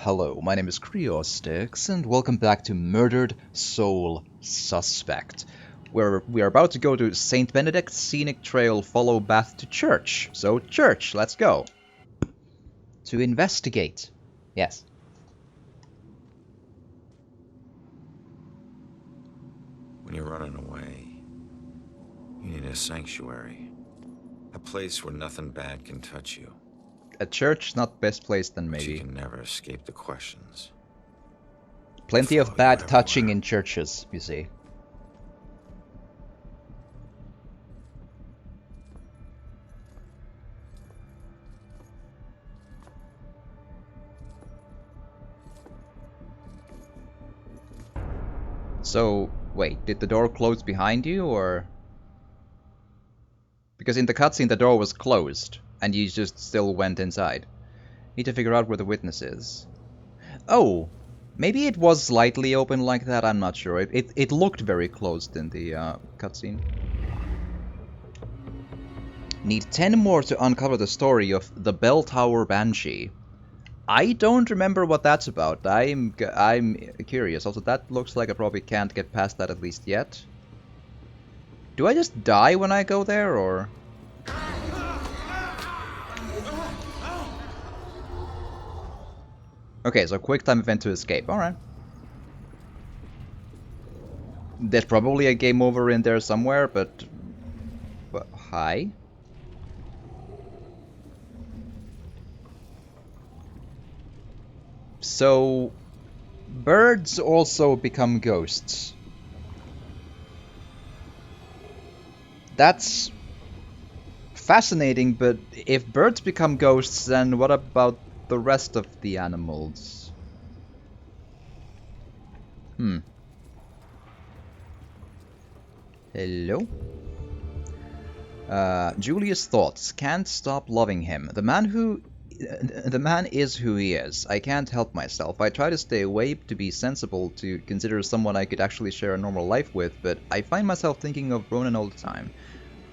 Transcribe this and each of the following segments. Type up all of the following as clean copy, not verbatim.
Hello, my name is Creostix, and welcome back to Murdered Soul Suspect, where we are about to go to St. Benedict's Scenic Trail, follow Bath to church. So, church, let's go. To investigate. Yes. When you're running away, you need a sanctuary. A place where nothing bad can touch you. A church, not best place then But you maybe. can never escape the questions. Plenty Follow of you bad touching everywhere. in churches, you see. So, wait, did the door close behind you, or...? Because in the cutscene the door was closed, and you just still went inside. Need to figure out where the witness is. Oh! Maybe it was slightly open like that, I'm not sure. It looked very closed in the cutscene. Need 10 more to uncover the story of the Bell Tower Banshee. I don't remember what that's about. I'm curious. Also, that looks like I probably can't get past that at least yet. Do I just die when I go there, or...? Okay, so quick time event to escape. Alright. There's probably a game over in there somewhere, but hi? So... birds also become ghosts. That's... fascinating, but if birds become ghosts, then what about the rest of the animals? Hello? Julia's thoughts. Can't stop loving him. The man is who he is. I can't help myself. I try to stay away, to be sensible, to consider someone I could actually share a normal life with, but I find myself thinking of Ronan all the time.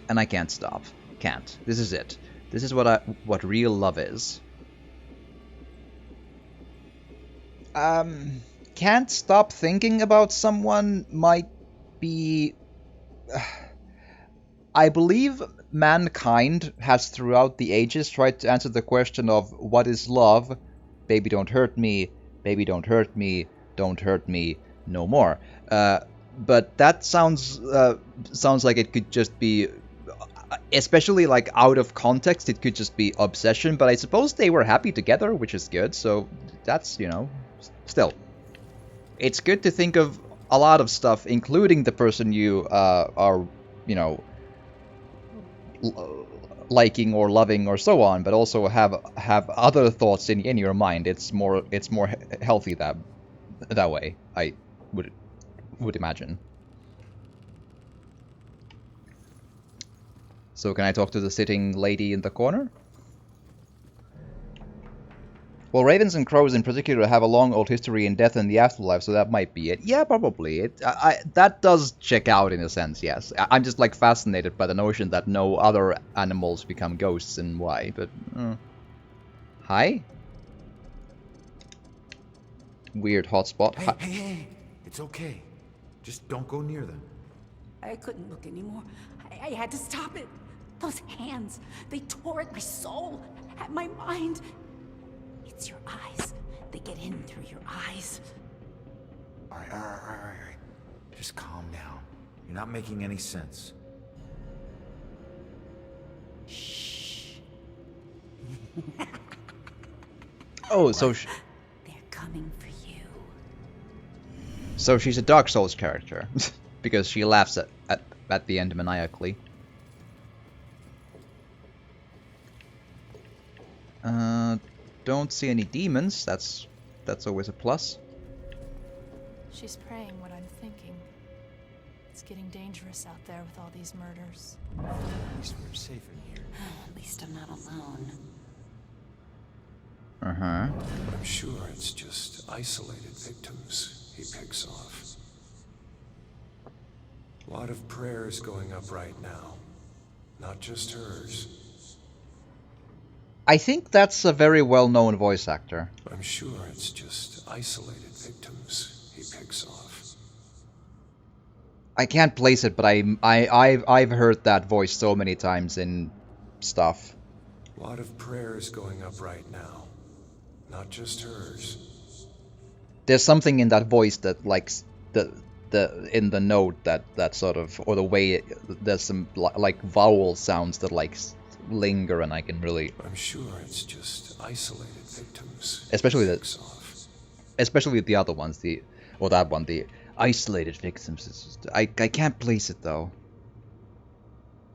And I can't stop. Can't. This is it. This is what real love is. Can't stop thinking about someone might be... I believe mankind has throughout the ages tried to answer the question of what is love? Baby don't hurt me, baby don't hurt me, don't hurt me, no more. But that sounds like it could just be, especially like out of context, it could just be obsession, but I suppose they were happy together, which is good, so that's, still. It's good to think of a lot of stuff, including the person you are, liking or loving or so on, but also have other thoughts in your mind. It's more healthy that way, I would imagine. So can I talk to the sitting lady in the corner? Well, ravens and crows in particular have a long old history in death and the afterlife, so that might be it. Yeah, probably. That does check out in a sense, yes. I'm just like fascinated by the notion that no other animals become ghosts and why, but... Hi? Weird hotspot. Hey, it's okay. Just don't go near them. I couldn't look anymore. I had to stop it. Those hands, they tore at my soul, at my mind. It's your eyes. They get in through your eyes. All right. Just calm down. You're not making any sense. Shh. Oh, so They're coming for you. so she's a Dark Souls character, because she laughs at the end maniacally. Don't see any demons. That's always a plus. She's praying what I'm thinking. It's getting dangerous out there with all these murders. At least we're safe in here. At least I'm not alone. Uh-huh. I'm sure it's just isolated victims he picks off. A lot of prayers going up right now. Not just hers. I think that's a very well-known voice actor. I'm sure it's just isolated victims he picks off. I can't place it, but I've heard that voice so many times in stuff. A lot of prayers going up right now. Not just hers. There's something in that voice that like the in the note that sort of, or the way there's some like vowel sounds that like linger, and I can really. I'm sure it's just isolated victims. Especially he the, picks off. especially the other ones, the isolated victims. It's just, I can't place it though.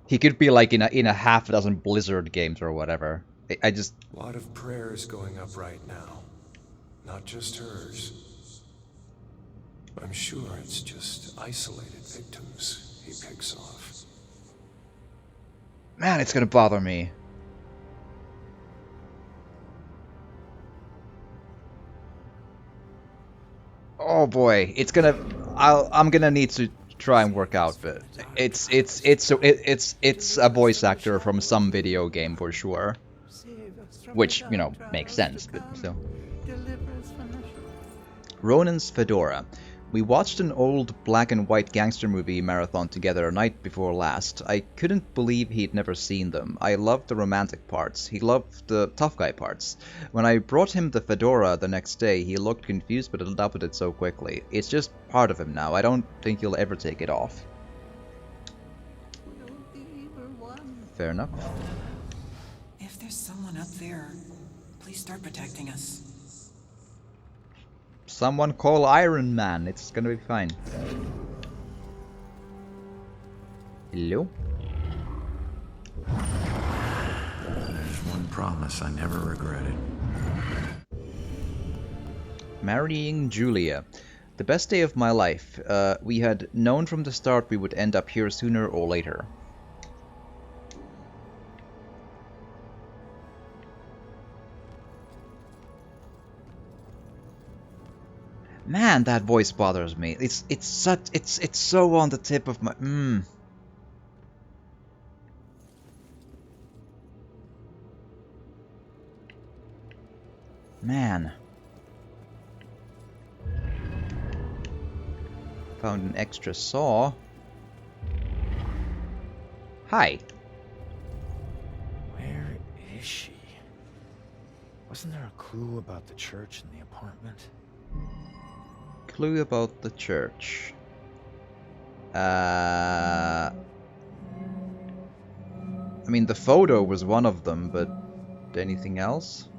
He could be like in a half a dozen Blizzard games or whatever. I just. A lot of prayers going up right now. Not just hers. I'm sure it's just isolated victims he picks off. Man, it's gonna bother me. Oh boy, it's gonna. I'm gonna need to try and work out, but it's a voice actor from some video game for sure, which you know makes sense, but still. Ronan's Fedora. We watched an old black and white gangster movie marathon together a night before last. I couldn't believe he'd never seen them. I loved the romantic parts. He loved the tough guy parts. When I brought him the fedora the next day, he looked confused but adopted it so quickly. It's just part of him now. I don't think he'll ever take it off. Fair enough. If there's someone up there, please start protecting us. Someone call Iron Man. It's gonna be fine. Hello? There's one promise I never regretted. Marrying Julia. The best day of my life. We had known from the start we would end up here sooner or later. Man, that voice bothers me. It's so on the tip of my Man. Found an extra saw. Hi. Where is she? Wasn't there a clue about the church in the apartment? Clue about the church. I mean, the photo was one of them, but anything else?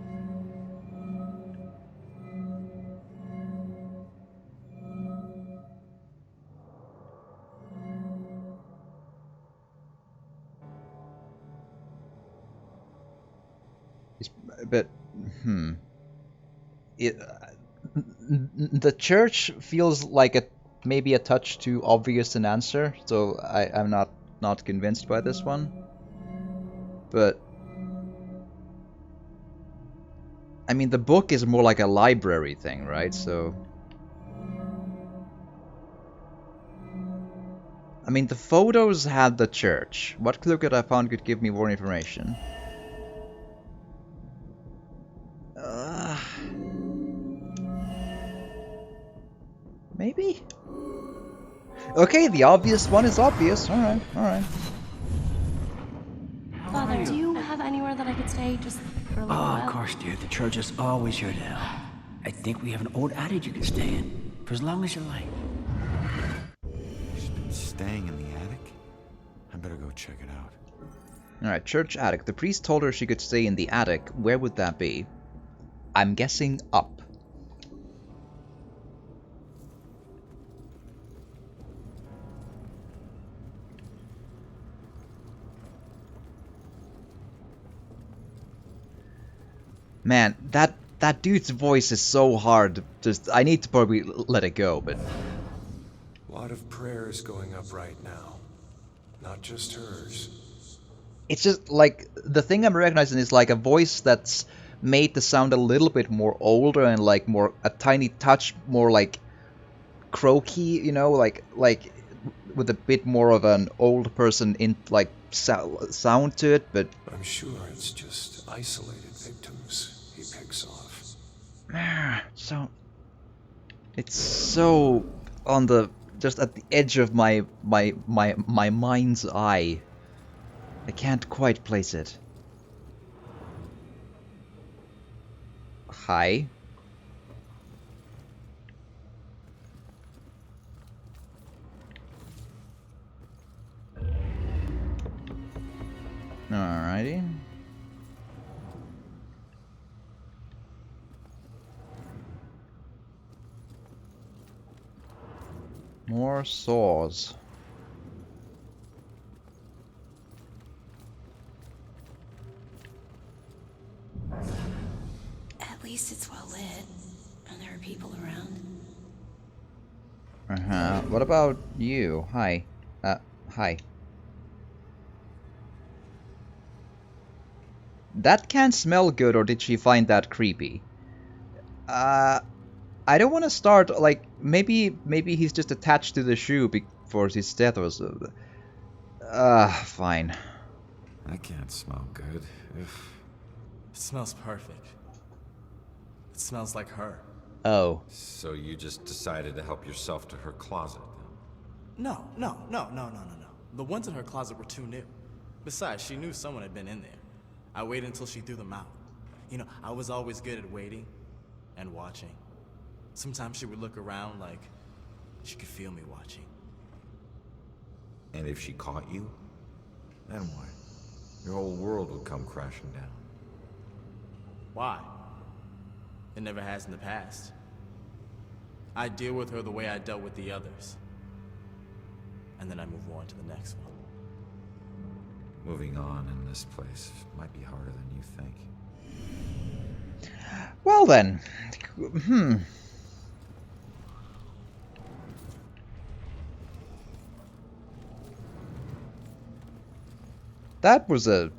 But the church feels like maybe a touch too obvious an answer, so I'm not convinced by this one. But I mean, the book is more like a library thing, right? So I mean, the photos had the church. What clue could I find could give me more information? Maybe? Okay, the obvious one is obvious. Alright, alright. Father, do you have anywhere that I could stay just for a little while? Of course, dear. The church is always your to help. I think we have an old attic you can stay in for as long as you like. She's been staying in the attic? I better go check it out. Alright, church attic. The priest told her she could stay in the attic. Where would that be? I'm guessing up. Man, that dude's voice is so hard. Just I need to probably let it go, but A lot of prayers going up right now. Not just hers. it's just like the thing I'm recognizing is like a voice that's made to sound a little bit more older and like more a tiny touch more like croaky, you know, like with a bit more of an old person in like sound to it, but I'm sure it's just isolated victims he picks off. so it's so on the just at the edge of my mind's eye. I can't quite place it. Hi. Alrighty. More saws. At least it's well lit, and there are people around. What about you? Hi. Hi. That can't smell good, or did she find that creepy? I don't want to start, like, maybe he's just attached to the shoe before his death was... fine. I can't smell good. It smells perfect. It smells like her. Oh. So you just decided to help yourself to her closet, then? No. The ones in her closet were too new. Besides, she knew someone had been in there. I waited until she threw them out. You know, I was always good at waiting and watching. Sometimes she would look around like she could feel me watching. And if she caught you, then what? Your whole world would come crashing down. Why? It never has in the past. I deal with her the way I dealt with the others. And then I move on to the next one. Moving on in this place might be harder than you think. Well then. That was a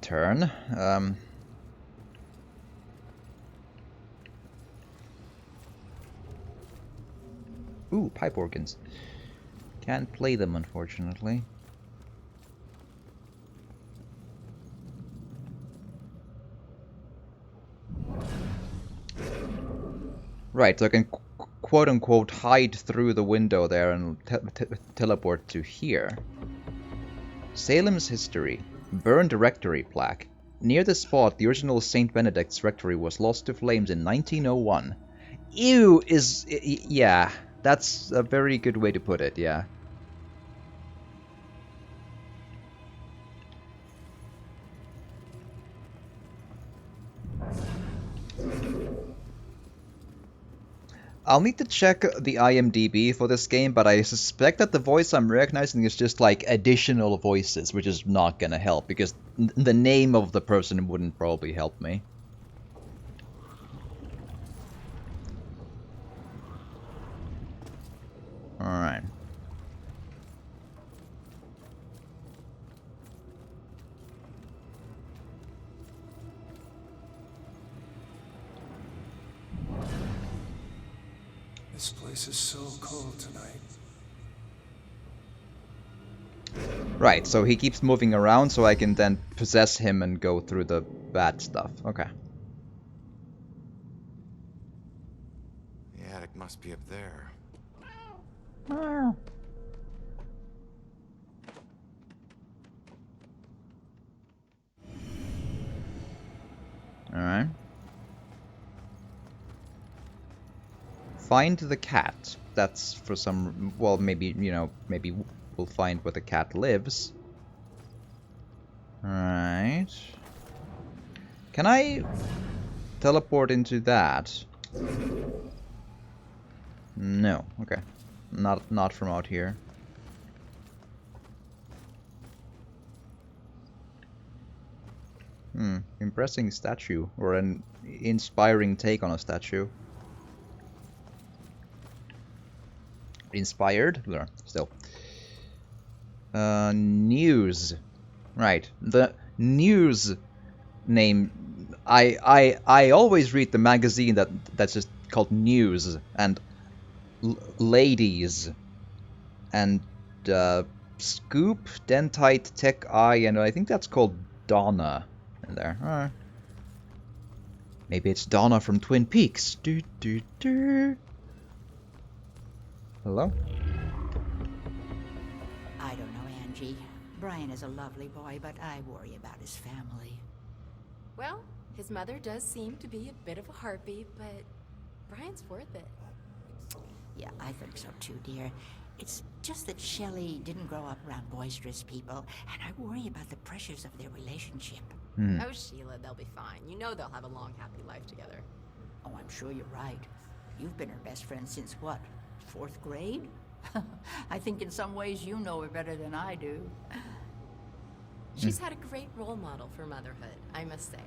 turn. Ooh, pipe organs. Can't play them, unfortunately. Right, so I can quote-unquote hide through the window there and teleport to here. Salem's history. Burned rectory plaque. Near the spot, the original St. Benedict's rectory was lost to flames in 1901. Ew is... yeah, that's a very good way to put it, yeah. I'll need to check the IMDb for this game, but I suspect that the voice I'm recognizing is just like additional voices, which is not gonna help, because the name of the person wouldn't probably help me. Alright. This place is so cold tonight. Right, so he keeps moving around so I can then possess him and go through the bad stuff. Okay. The attic must be up there. Alright. Find the cat. That's for some... well, maybe, you know, maybe we'll find where the cat lives. Right. Can I teleport into that? No. Okay. Not from out here. Impressive statue, or an inspiring take on a statue. Inspired? Still. News. Right. The news name. I always read the magazine that's just called News, and ladies. And Scoop, Dentite, Tech Eye, and I think that's called Donna in there. Maybe it's Donna from Twin Peaks. Hello? I don't know, Angie. Brian is a lovely boy, but I worry about his family. Well, his mother does seem to be a bit of a harpy, but Brian's worth it. Yeah, I think so too, dear. It's just that Shelley didn't grow up around boisterous people, and I worry about the pressures of their relationship. Oh, Sheila, they'll be fine. You know they'll have a long, happy life together. Oh, I'm sure you're right. You've been her best friend since what? 4th grade? I think in some ways you know her better than I do. She's had a great role model for motherhood, I must say.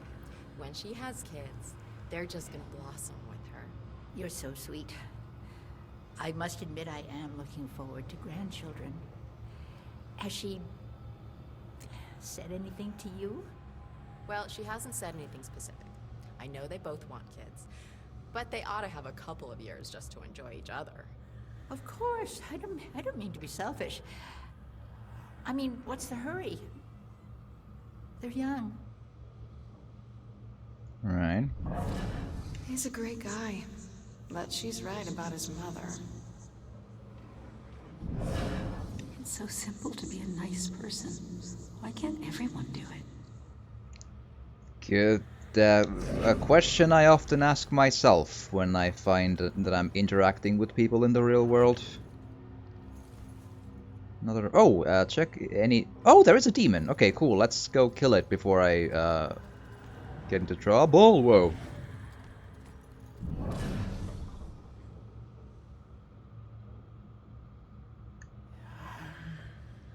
When she has kids, they're just gonna blossom with her. You're so sweet. I must admit I am looking forward to grandchildren. Has she said anything to you? Well, she hasn't said anything specific. I know they both want kids, but they ought to have a couple of years just to enjoy each other. Of course. I don't mean to be selfish. I mean, what's the hurry? They're young. Right. He's a great guy, but she's right about his mother. It's so simple to be a nice person. Why can't everyone do it? Good. A question I often ask myself when I find that I'm interacting with people in the real world. Another. Oh, check any. Oh, there is a demon. Okay, cool. Let's go kill it before I get into trouble. Whoa.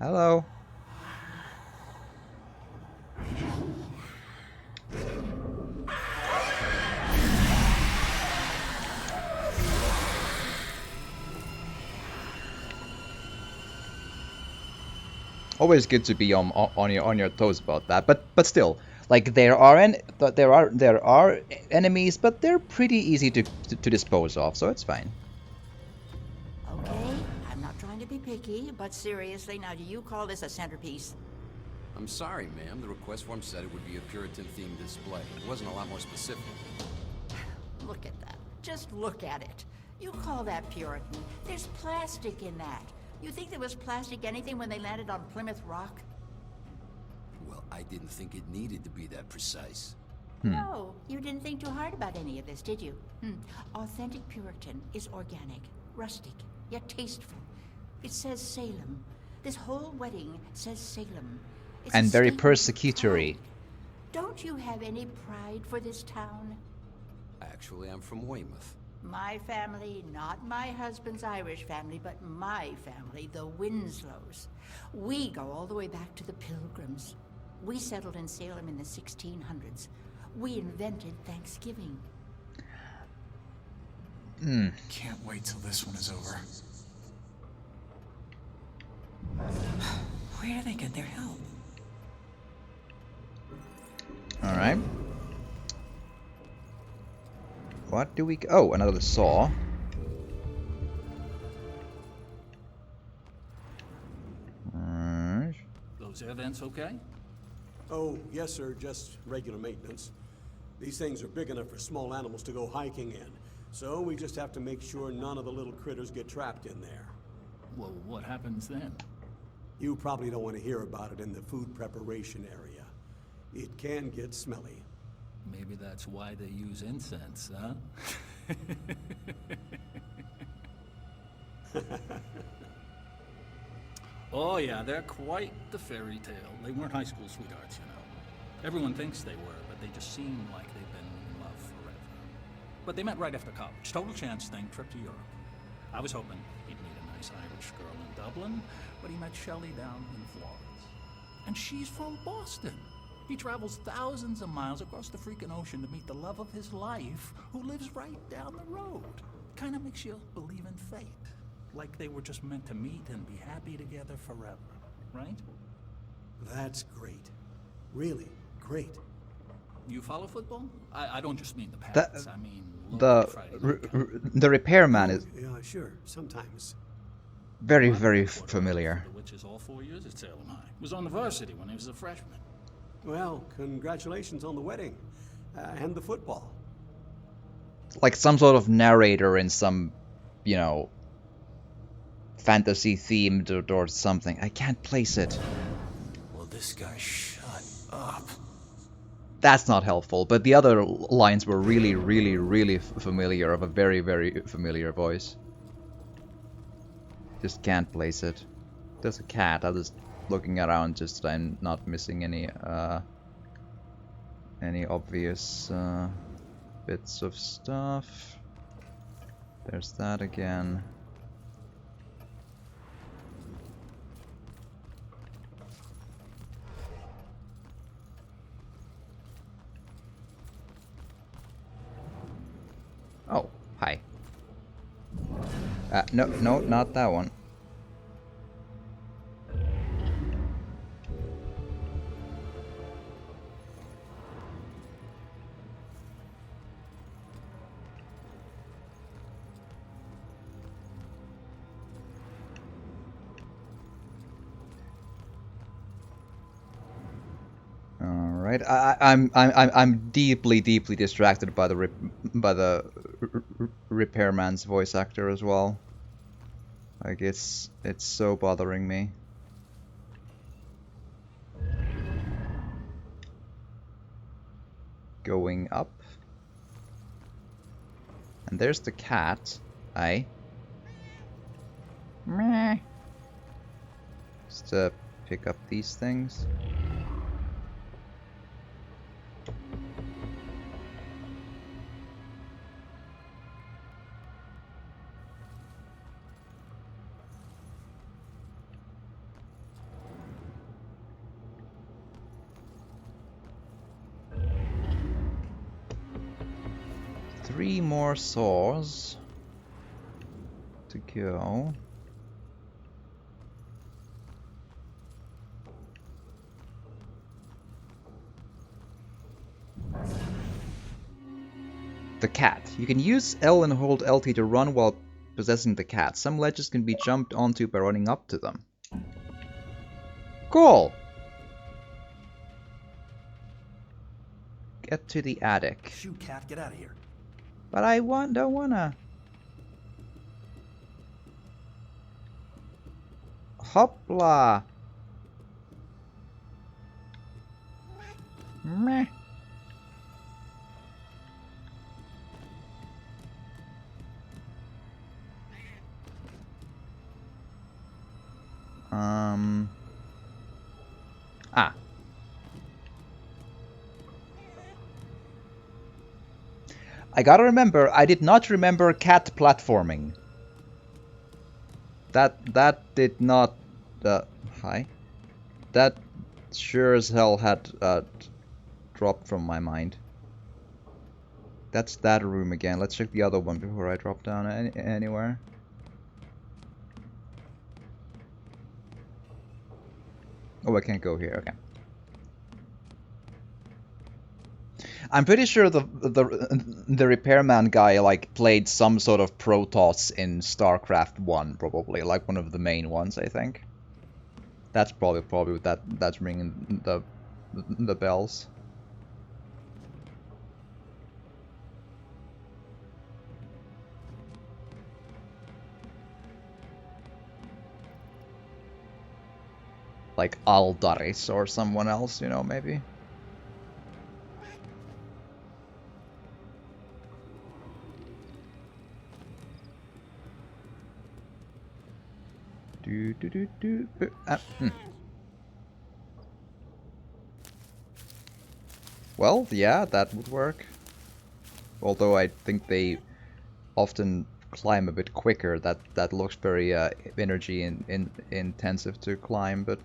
Hello. Always good to be on your toes about that, but still, like there are enemies, but they're pretty easy to dispose of, so it's fine. Okay, I'm not trying to be picky, but seriously, now do you call this a centerpiece? I'm sorry, ma'am. The request form said it would be a Puritan-themed display. It wasn't a lot more specific. Look at that. Just look at it. You call that Puritan? There's plastic in that. You think there was plastic anything when they landed on Plymouth Rock? Well, I didn't think it needed to be that precise. No, you didn't think too hard about any of this, did you? Authentic Puritan is organic, rustic, yet tasteful. It says Salem. This whole wedding says Salem. It's and a very statement of persecutory. pride. Don't you have any pride for this town? Actually, I'm from Weymouth. My family, not my husband's Irish family, but my family, the Winslows. We go all the way back to the Pilgrims. We settled in Salem in the 1600s. We invented Thanksgiving. Can't wait till this one is over. Where do they get their help? Alright. What do we... Oh, another saw. Alright. Those air vents okay? Oh, yes, sir. Just regular maintenance. These things are big enough for small animals to go hiking in. So we just have to make sure none of the little critters get trapped in there. Well, what happens then? You probably don't want to hear about it in the food preparation area. It can get smelly. Maybe that's why they use incense, huh? Oh yeah, they're quite the fairy tale. They weren't high school sweethearts, you know. Everyone thinks they were, but they just seem like they've been in love forever. But they met right after college. Total chance thing, trip to Europe. I was hoping he'd meet a nice Irish girl in Dublin, but he met Shelley down in Florence. And she's from Boston. He travels thousands of miles across the freaking ocean to meet the love of his life, who lives right down the road. Kind of makes you believe in fate. Like they were just meant to meet and be happy together forever, right? That's great. Really great. You follow football? I don't just mean the That- Pats. I mean the repairman is Yeah, sure. Sometimes. very, very familiar. which is all 4 years at Salem High. Was on the varsity when he was a freshman. Well, congratulations on the wedding. And the football. Like some sort of narrator in some, you know, fantasy themed or something. I can't place it. Will this guy shut up? That's not helpful, but the other lines were really, really, really familiar, of a very, very familiar voice. Just can't place it. There's a cat. I'm just looking around, just so I'm not missing any obvious bits of stuff. There's that again. Oh, hi. No, not that one. Alright, I'm deeply distracted by the repairman's voice actor as well. Like it's so bothering me. Going up. And there's the cat. Aye. Meh. Just pick up these things. Three more saws to go. The cat. You can use L and hold LT to run while possessing the cat. Some ledges can be jumped onto by running up to them. Cool! Get to the attic. Shoot, cat, get out of here. But I don't wanna. Hopla! Meh. Ah. I gotta remember, I did not remember cat platforming. That did not... hi? That sure as hell had dropped from my mind. That's that room again. Let's check the other one before I drop down anywhere. Oh, I can't go here. Okay. I'm pretty sure the repairman guy like played some sort of Protoss in StarCraft 1, probably like one of the main ones. I think that's probably that's ringing the bells. Like Aldaris or someone else, you know, maybe. Well, yeah, that would work. Although I think they often climb a bit quicker. That looks very energy intensive to climb, but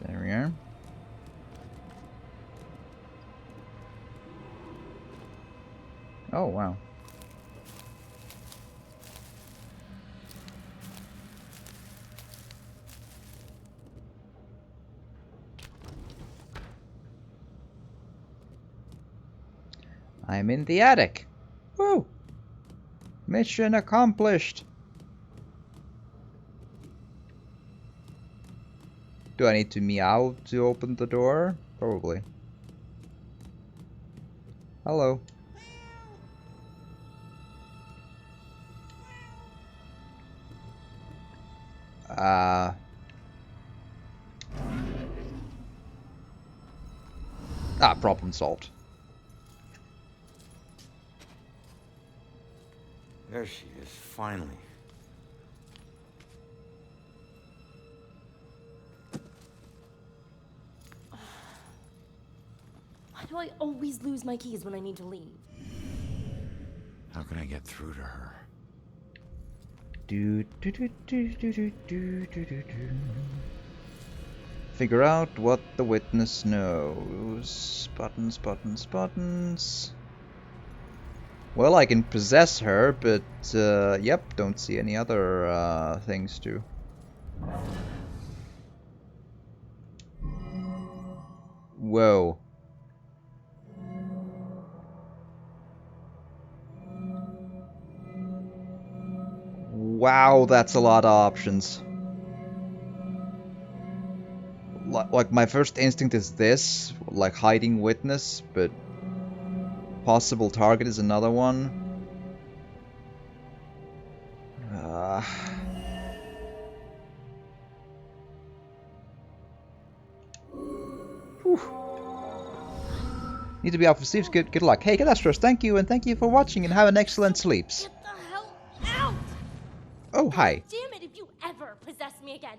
there we are. Oh, wow. I'm in the attic. Woo! Mission accomplished. Do I need to meow to open the door? Probably. Hello. Problem solved. There she is, finally. Why do I always lose my keys when I need to leave? How can I get through to her? Figure out what the witness knows. Buttons, buttons, buttons. Well, I can possess her, but yep, don't see any other things to. Whoa. Wow, that's a lot of options. Like, my first instinct is this, like hiding witness, but possible target is another one. Need to be off of sleeps. Good luck. Hey, Cadastros, thank you, and thank you for watching, and have an excellent sleeps. Get the hell out! Oh, hi. Damn it, if you ever possess me again,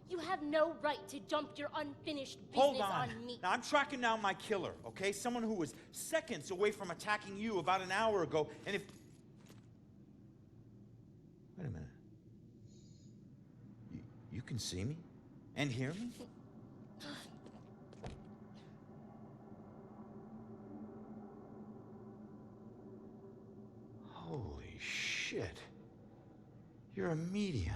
you have no right to dump your unfinished business on me. Now, I'm tracking down my killer, okay? Someone who was seconds away from attacking you about an hour ago, and if... Wait a minute. You can see me? And hear me? Holy shit. You're a medium.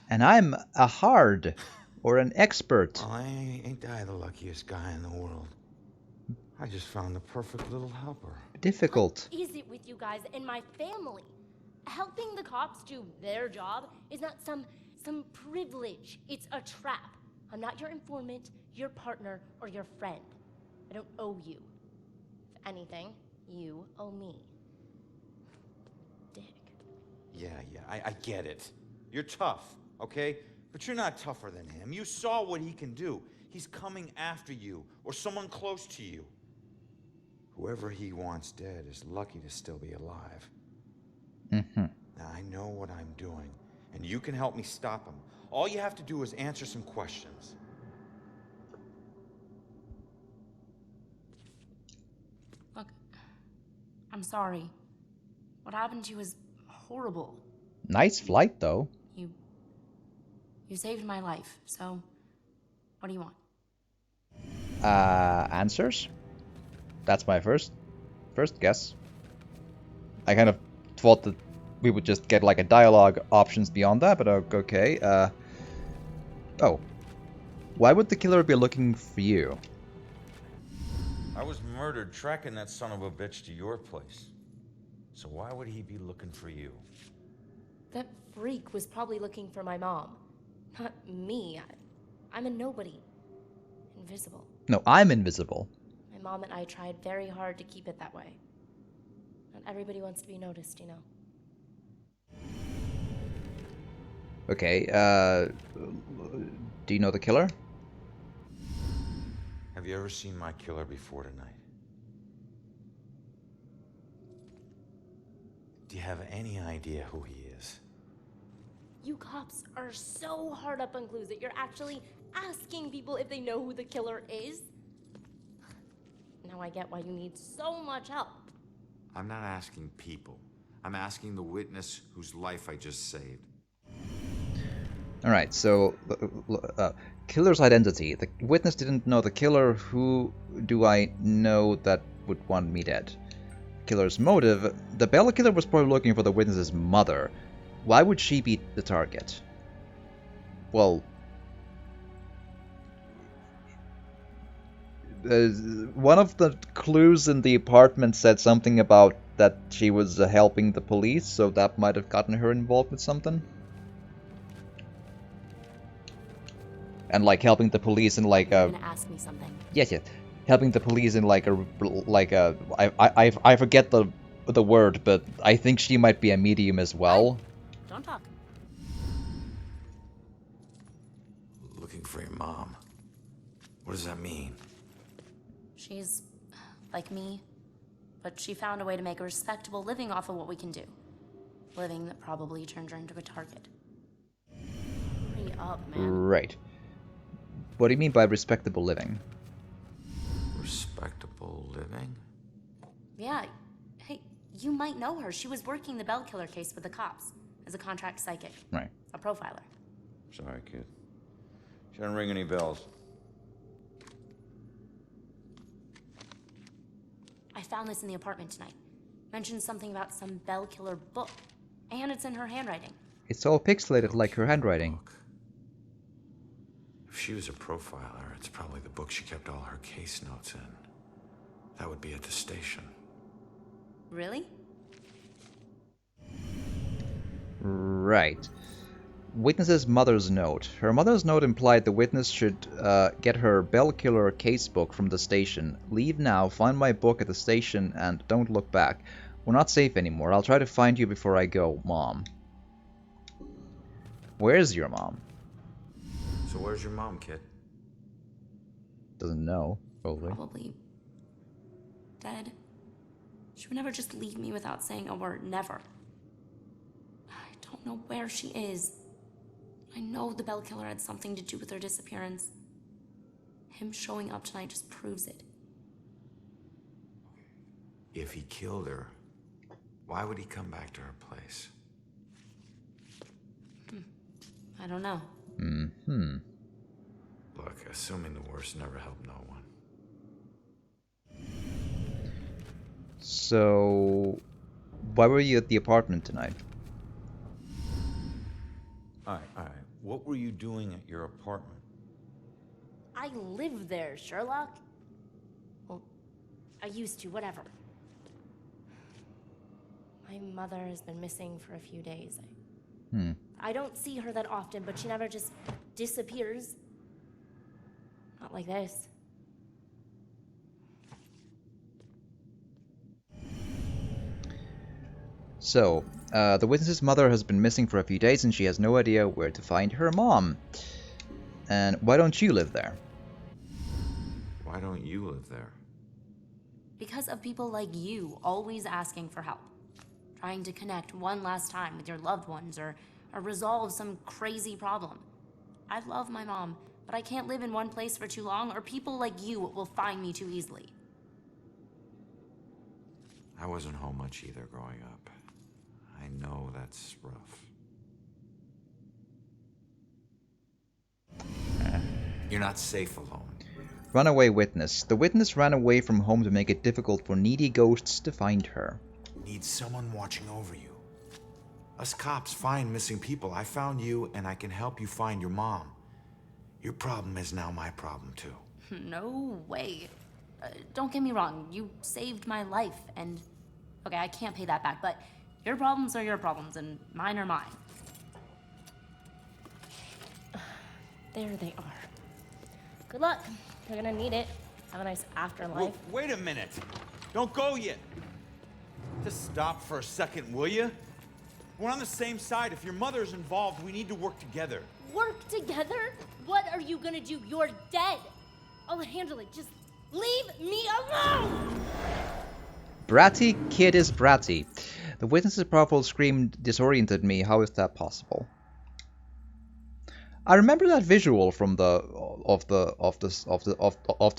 And I'm a hard, or an expert. Well, ain't I the luckiest guy in the world? I just found the perfect little helper. Difficult. What is it with you guys and my family? Helping the cops do their job is not some privilege. It's a trap. I'm not your informant, your partner, or your friend. I don't owe you. If anything, you owe me. Dick. Yeah, I get it. You're tough, okay? But you're not tougher than him. You saw what he can do. He's coming after you, or someone close to you. Whoever he wants dead is lucky to still be alive. Mm-hmm. Now, I know what I'm doing, and you can help me stop him. All you have to do is answer some questions. Look, I'm sorry. What happened to you is horrible. Nice flight, though. You saved my life, so what do you want? Answers? That's my first guess. I kind of thought that we would just get like a dialogue options beyond that, but okay. Oh. Why would the killer be looking for you? I was murdered tracking that son of a bitch to your place. So why would he be looking for you? That freak was probably looking for my mom. Not me. I'm a nobody. Invisible. No, I'm invisible. My mom and I tried very hard to keep it that way. Not everybody wants to be noticed, you know. Okay, do you know the killer? Have you ever seen my killer before tonight? Do you have any idea who he is? You cops are so hard up on clues that you're actually asking people if they know who the killer is. Now I get why you need so much help. I'm not asking people. I'm asking the witness whose life I just saved. Alright, so, killer's identity. The witness didn't know the killer. Who do I know that would want me dead? Killer's motive. The Bella killer was probably looking for the witness's mother. Why would she be the target? Well, one of the clues in the apartment said something about that she was helping the police, so that might have gotten her involved with something. And like helping the police in like You're gonna ask me something. yes, helping the police in like I forget the word, but I think she might be a medium as well. Don't talk. Looking for your mom. What does that mean? She's like me, but she found a way to make a respectable living off of what we can do. Living that probably turned her into a target. Hurry up, man. Right. What do you mean by respectable living? Respectable living? Yeah. Hey, you might know her. She was working the Bell Killer case with the cops as a contract psychic. Right. A profiler. Sorry, kid. She doesn't ring any bells. I found this in the apartment tonight. Mentioned something about some Bell Killer book. And it's in her handwriting. It's all pixelated like her handwriting. If she was a profiler, it's probably the book she kept all her case notes in. That would be at the station. Really? Right. Witness's mother's note. Her mother's note implied the witness should get her Bell Killer case book from the station. Leave now, find my book at the station, and don't look back. We're not safe anymore. I'll try to find you before I go, Mom. Where's your mom? So where's your mom, kid? Doesn't know, probably. Probably dead. She would never just leave me without saying a word. Never. I don't know where she is. I know the Bell Killer had something to do with her disappearance. Him showing up tonight just proves it. If he killed her, why would he come back to her place? I don't know. Mm-hmm. Look, assuming the worst never helped no one. So, why were you at the apartment tonight? All right. What were you doing at your apartment? I live there, Sherlock. Well, I used to, whatever. My mother has been missing for a few days. I don't see her that often, but she never just disappears. Not like this. So, the witness's mother has been missing for a few days and she has no idea where to find her mom. And why don't you live there? Why don't you live there? Because of people like you always asking for help. Trying to connect one last time with your loved ones or resolve some crazy problem. I love my mom, but I can't live in one place for too long or people like you will find me too easily. I wasn't home much either growing up. I know that's rough. You're not safe alone. Runaway Witness. The witness ran away from home to make it difficult for needy ghosts to find her. Need someone watching over you. Us cops find missing people. I found you, and I can help you find your mom. Your problem is now my problem, too. No way. Don't get me wrong, you saved my life, and... Okay, I can't pay that back, but your problems are your problems, and mine are mine. There they are. Good luck. You're gonna need it. Have a nice afterlife. Wait a minute. Don't go yet. Just stop for a second, will you? We're on the same side. If your mother's involved, we need to work together. Work together? What are you gonna do? You're dead. I'll handle it. Just leave me alone! Bratty? Kid is bratty. The witness's powerful scream disoriented me. How is that possible? I remember that visual from the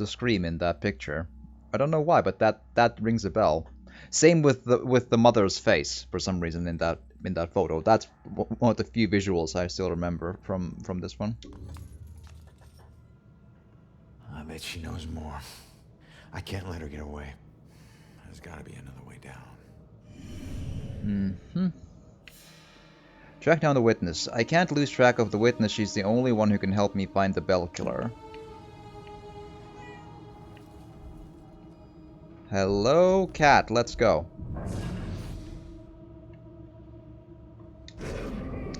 scream in that picture. I don't know why, but that rings a bell. Same with the mother's face for some reason in that photo. That's one of the few visuals I still remember from this one. I bet she knows more. I can't let her get away. There's gotta be another way down. Mm-hmm. Track down the witness. I can't lose track of the witness. She's the only one who can help me find the Bell Killer. Hello, cat. Let's go.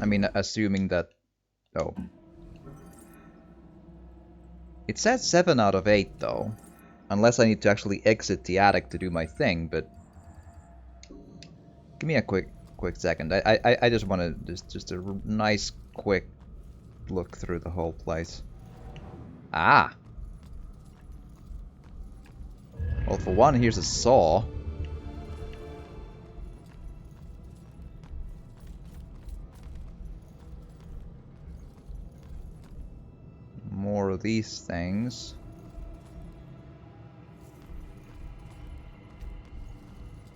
I mean, assuming that... Oh. It says 7 out of 8, though. Unless I need to actually exit the attic to do my thing, but... Give me a quick second. I just want to... Just a nice, quick look through the whole place. Ah! Well, for one, here's a saw. More of these things.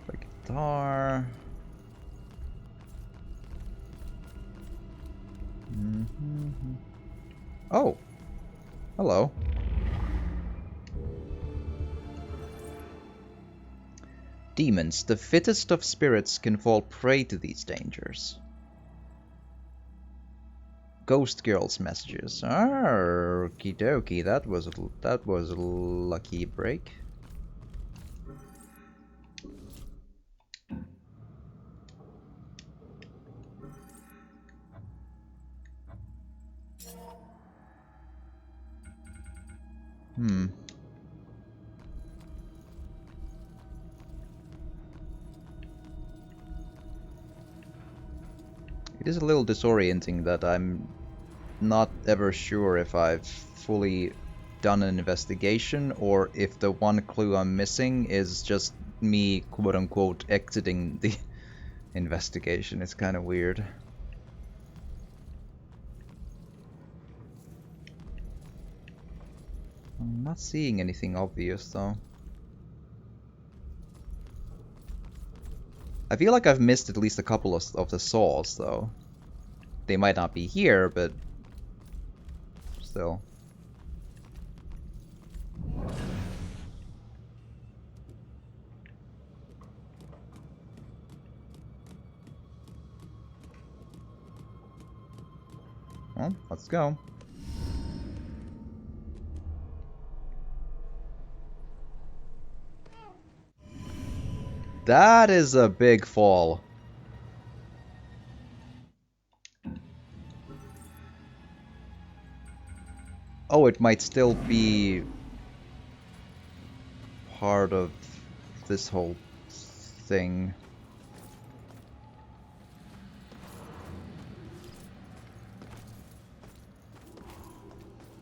A guitar. Oh! Hello. Demons, the fittest of spirits, can fall prey to these dangers. Ghost Girl's messages. Okie dokie, that was a lucky break. It is a little disorienting that I'm not ever sure if I've fully done an investigation or if the one clue I'm missing is just me, quote-unquote, exiting the investigation. It's kind of weird. I'm not seeing anything obvious, though. I feel like I've missed at least a couple of the saws, though. They might not be here, but still. Well, let's go. That is a big fall. Oh, it might still be part of this whole thing.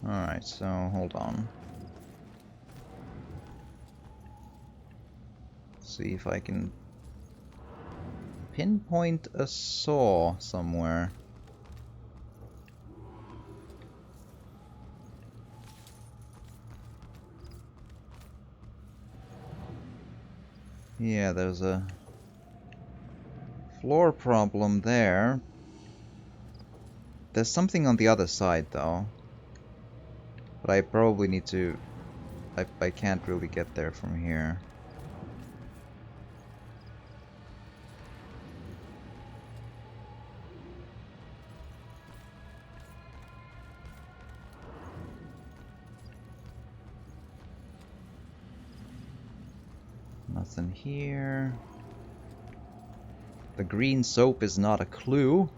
Alright, so hold on. See if I can pinpoint a saw somewhere. Yeah, there's a floor problem there. There's something on the other side, though. But I probably need to... I can't really get there from here. Nothing here. The green soap is not a clue.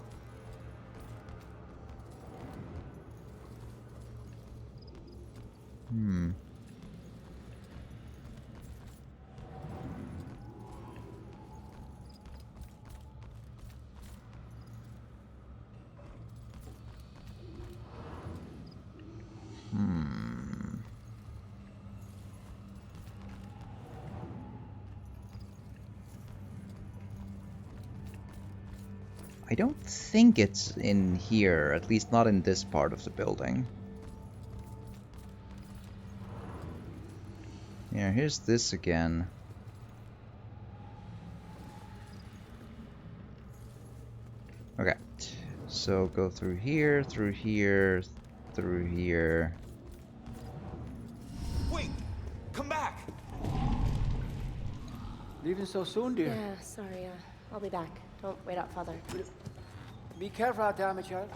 I don't think it's in here, at least not in this part of the building. Yeah, here's this again. Okay, so go through here, through here, through here. Wait! Come back! Leaving so soon, dear? Yeah, sorry. I'll be back. Don't wait out, Father. Be careful out there, my child.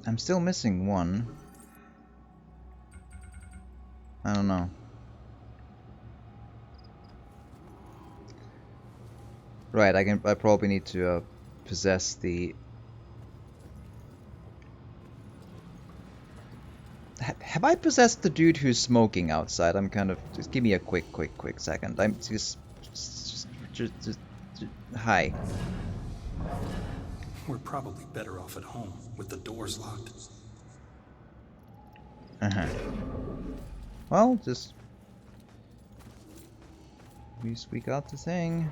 I'm still missing one. I don't know. Right, I probably need to possess the... Have I possessed the dude who's smoking outside? I'm kind of... Just give me a quick second. I'm just hi. We're probably better off at home, with the doors locked. Uh-huh. Well, just... At least we got the thing.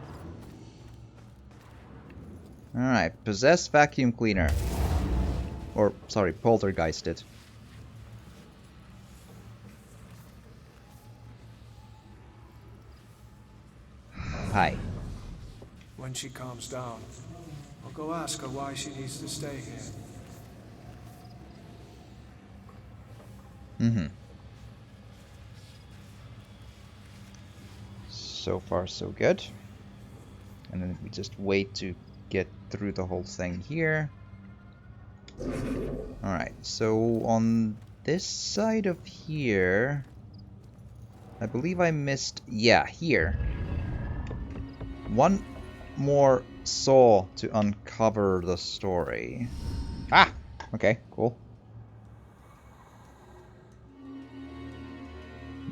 Alright, possess vacuum cleaner. Or, sorry, poltergeist it. Hi. When she calms down, I'll go ask her why she needs to stay here. Mm-hmm. So far, so good. And then we just wait to get through the whole thing here. Alright, so on this side of here... I believe I missed... Yeah, here. One more saw to uncover the story. Ah! Okay, cool.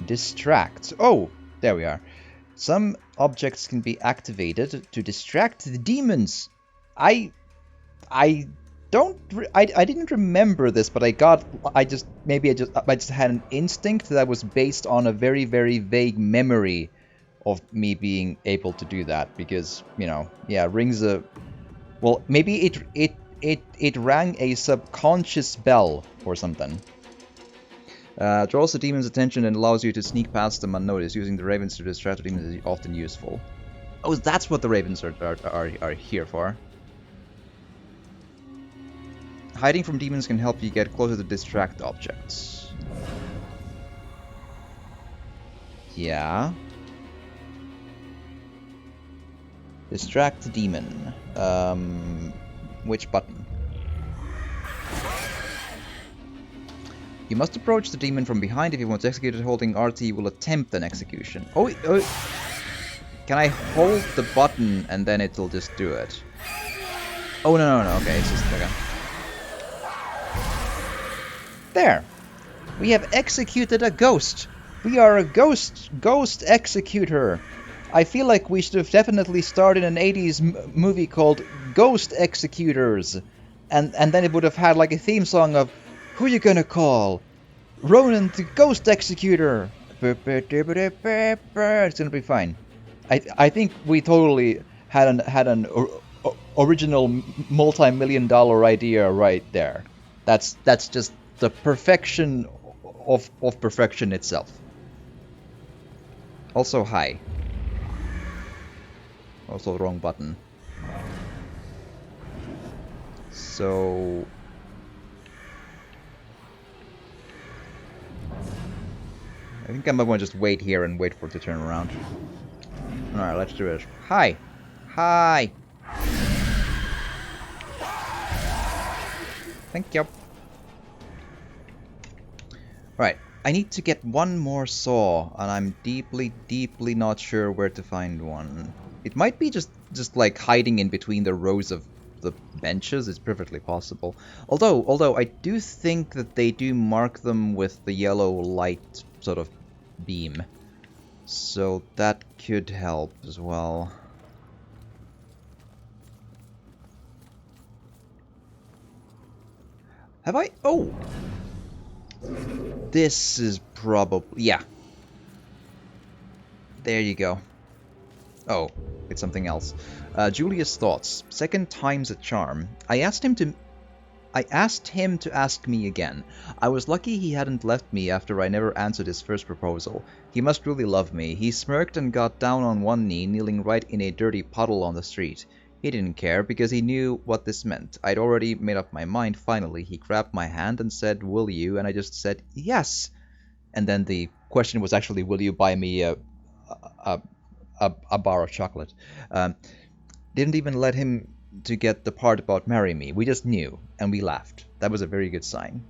Distract. Oh! There we are. Some objects can be activated to distract the demons. I didn't remember this, but I just had an instinct that was based on a very, very vague memory of me being able to do that, because, you know, yeah, rings a... Well, maybe it rang a subconscious bell or something. Draws the demon's attention and allows you to sneak past them unnoticed. Using the ravens to distract the demons is often useful. Oh, that's what the ravens are here for. Hiding from demons can help you get closer to distract objects. Yeah. Distract the demon. Which button? You must approach the demon from behind. If you want to execute it, holding RT will attempt an execution. Oh, can I hold the button and then it'll just do it? Oh, no, okay, it's just... Okay. There! We have executed a ghost! We are a ghost executor! I feel like we should have definitely starred in an 80s movie called Ghost Executors. And then it would have had like a theme song of, who you gonna call? Ronan the Ghost Executor! It's gonna be fine. I think we totally had an original multi-million-dollar idea right there. That's just the perfection of perfection itself. Also, hi. Also, wrong button. So... I think I'm going to just wait here and wait for it to turn around. Alright, let's do it. Hi! Hi! Thank you. Right, I need to get one more saw, and I'm deeply not sure where to find one. It might be just like hiding in between the rows of the benches. It's perfectly possible. Although I do think that they do mark them with the yellow light sort of beam. So that could help as well. Have I? Oh! This is probably... Yeah. There you go. Oh, it's something else. Julia's thoughts. Second time's a charm. I asked him to ask me again. I was lucky he hadn't left me after I never answered his first proposal. He must really love me. He smirked and got down on one knee, kneeling right in a dirty puddle on the street. He didn't care, because he knew what this meant. I'd already made up my mind. Finally, he grabbed my hand and said, "Will you?" And I just said, "Yes." And then the question was actually, "Will you buy me a bar of chocolate?" Didn't even let him to get the part about marry me. We just knew, and we laughed. That was a very good sign.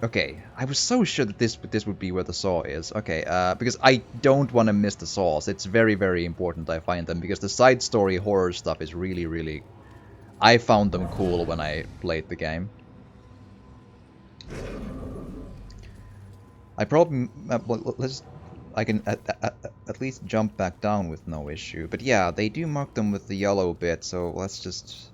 Okay, I was so sure that this would be where the saw is. Okay, because I don't want to miss the saws. It's very, very important I find them, because the side story horror stuff is really, really... I found them cool when I played the game. I probably... well, I can at least jump back down with no issue. But yeah, they do mark them with the yellow bit, so let's just...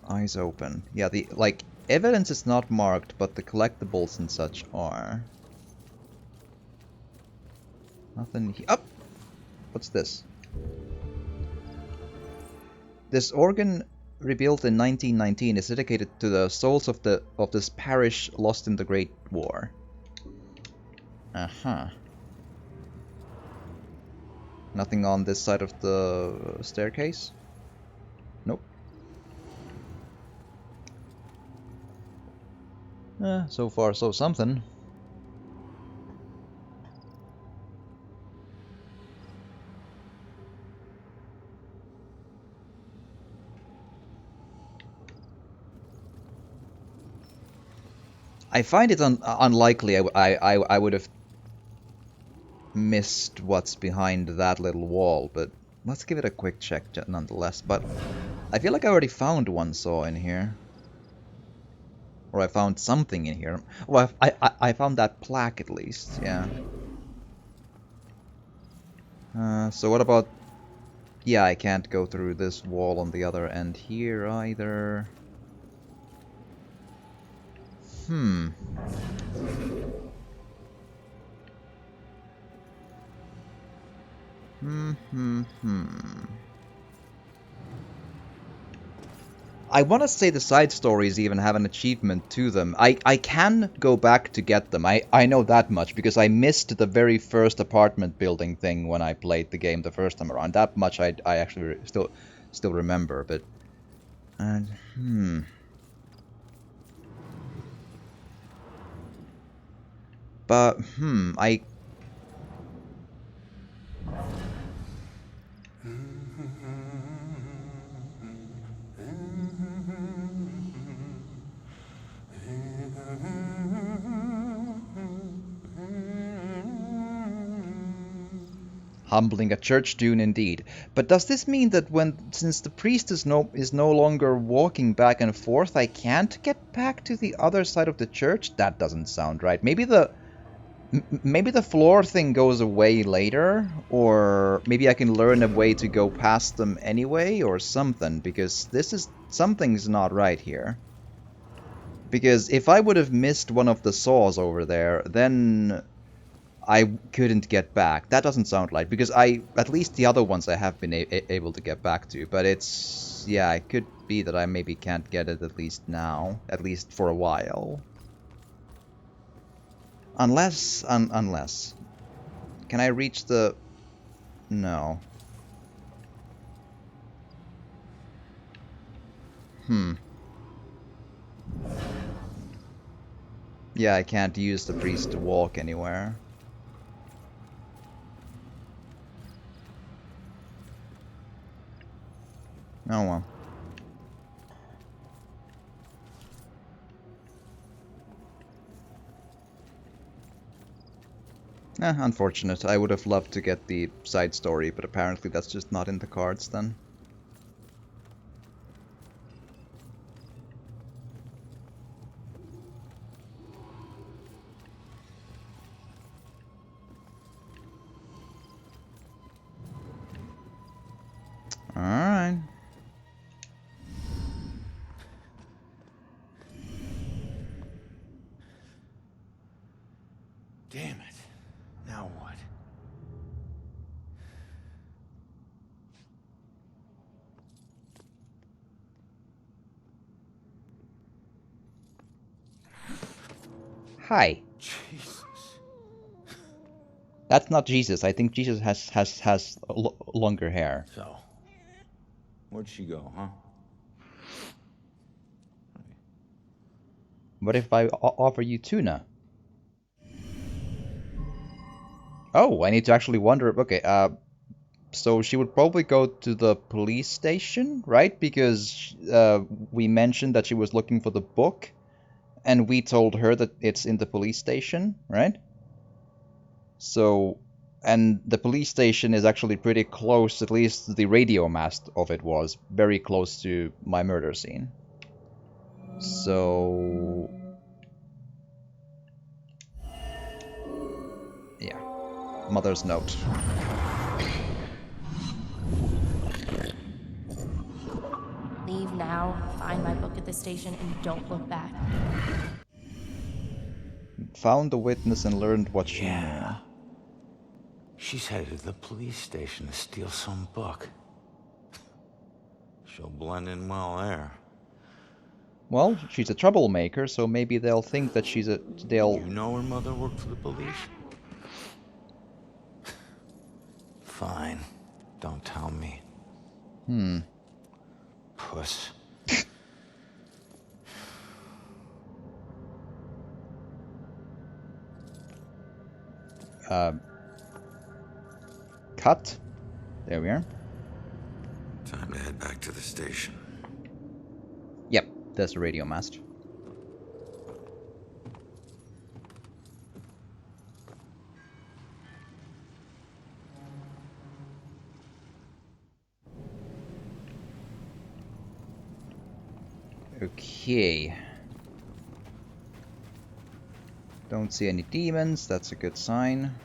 Eyes open. Yeah, the, like... Evidence is not marked, but the collectibles and such are. Nothing here. Up! What's this? This organ, rebuilt in 1919, is dedicated to the souls of this parish lost in the Great War. Uh-huh. Nothing on this side of the staircase? Nope. So far, so something. I find it unlikely I would have missed what's behind that little wall, but let's give it a quick check nonetheless. But I feel like I already found one saw in here. Or I found something in here. Well, I found that plaque at least, yeah. So what about... Yeah, I can't go through this wall on the other end here either. Hmm. I want to say the side stories even have an achievement to them. I can go back to get them. I know that much because I missed the very first apartment building thing when I played the game the first time around. That much I actually still remember. But I... Humbling a church tune indeed. But does this mean that since the priest is no longer walking back and forth, I can't get back to the other side of the church? That doesn't sound right. Maybe the floor thing goes away later, or maybe I can learn a way to go past them anyway, or something, because something's not right here. Because if I would have missed one of the saws over there, then I couldn't get back. That doesn't sound right, because at least the other ones I have been able to get back to, but it's, yeah, it could be that I maybe can't get it at least now, at least for a while. Unless, can I reach the, no. Yeah, I can't use the priest to walk anywhere. Oh well. Unfortunate. I would have loved to get the side story, but apparently that's just not in the cards then. Alright. Damn it. Now what? Hi. Jesus. That's not Jesus. I think Jesus has longer hair. So, where'd she go, huh? What if I offer you tuna? Oh, I need to actually wonder. Okay, So she would probably go to the police station, right? Because we mentioned that she was looking for the book, and we told her that it's in the police station, right? So, and the police station is actually pretty close, at least the radio mast of it was, very close to my murder scene. So... yeah. Mother's note. Leave now, find my book at the station, and don't look back. Found the witness and learned what she knew. She's headed to the police station to steal some book. She'll blend in well there. Well, she's a troublemaker, so maybe they'll think that she's a... they'll... You know her mother worked for the police? Fine. Don't tell me. Puss. Cut. There we are. Time to head back to the station. Yep, there's the radio mast. Okay. Don't see any demons, that's a good sign.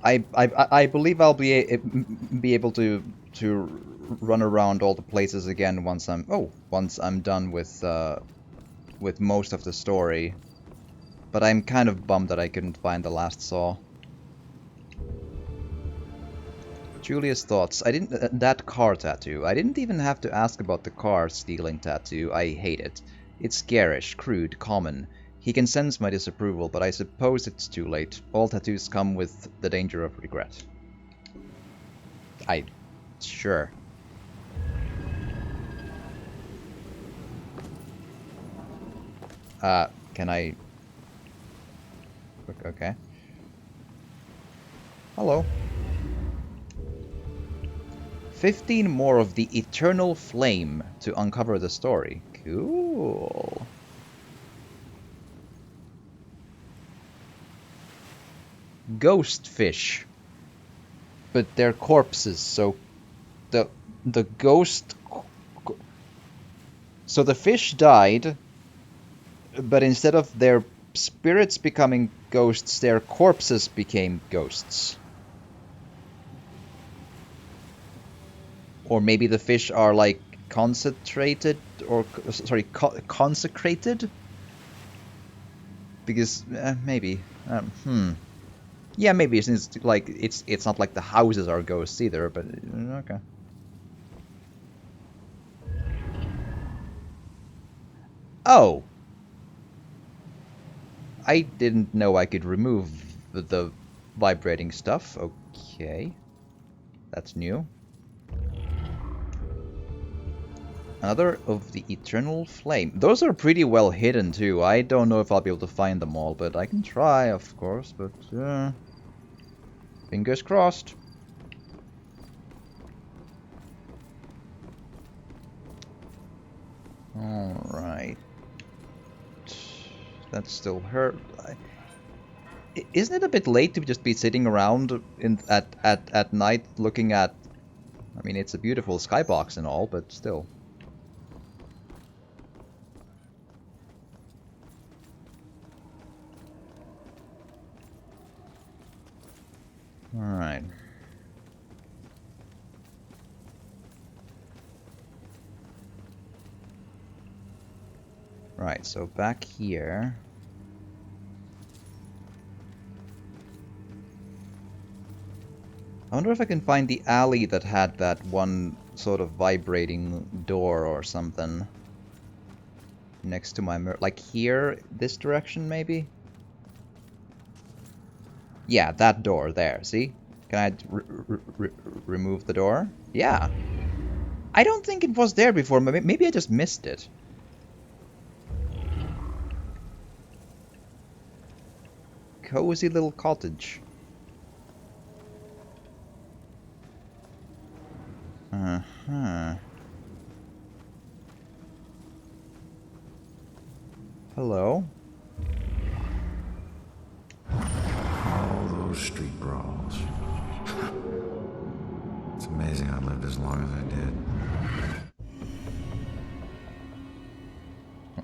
I believe I'll be able to run around all the places again once I'm done with most of the story. But I'm kind of bummed that I couldn't find the last saw. Julia's thoughts. That car tattoo. I didn't even have to ask about the car stealing tattoo. I hate it. It's garish, crude, common. He can sense my disapproval, but I suppose it's too late. All tattoos come with the danger of regret. Sure. Can I... okay. Hello. 15 more of the Eternal Flame to uncover the story. Cool. Ghost fish. But they're corpses, so the ghost... So the fish died, but instead of their spirits becoming ghosts, their corpses became ghosts. Or maybe the fish are like concentrated, or sorry, consecrated? Because, maybe. Yeah, maybe it's like it's not like the houses are ghosts either, but okay. Oh, I didn't know I could remove the vibrating stuff. Okay, that's new. Another of the Eternal Flame. Those are pretty well hidden too. I don't know if I'll be able to find them all, but I can try, of course, but fingers crossed. Alright. That's still her. Isn't it a bit late to just be sitting around at night looking at... I mean, it's a beautiful skybox and all, but still. Alright. Right, so back here. I wonder if I can find the alley that had that one sort of vibrating door or something. Next to my like here, this direction maybe? Yeah, that door there, see? Can I remove the door? Yeah. I don't think it was there before, maybe I just missed it. cozy little cottage. Uh-huh. Hello? All those street brawls. It's amazing I lived as long as I did.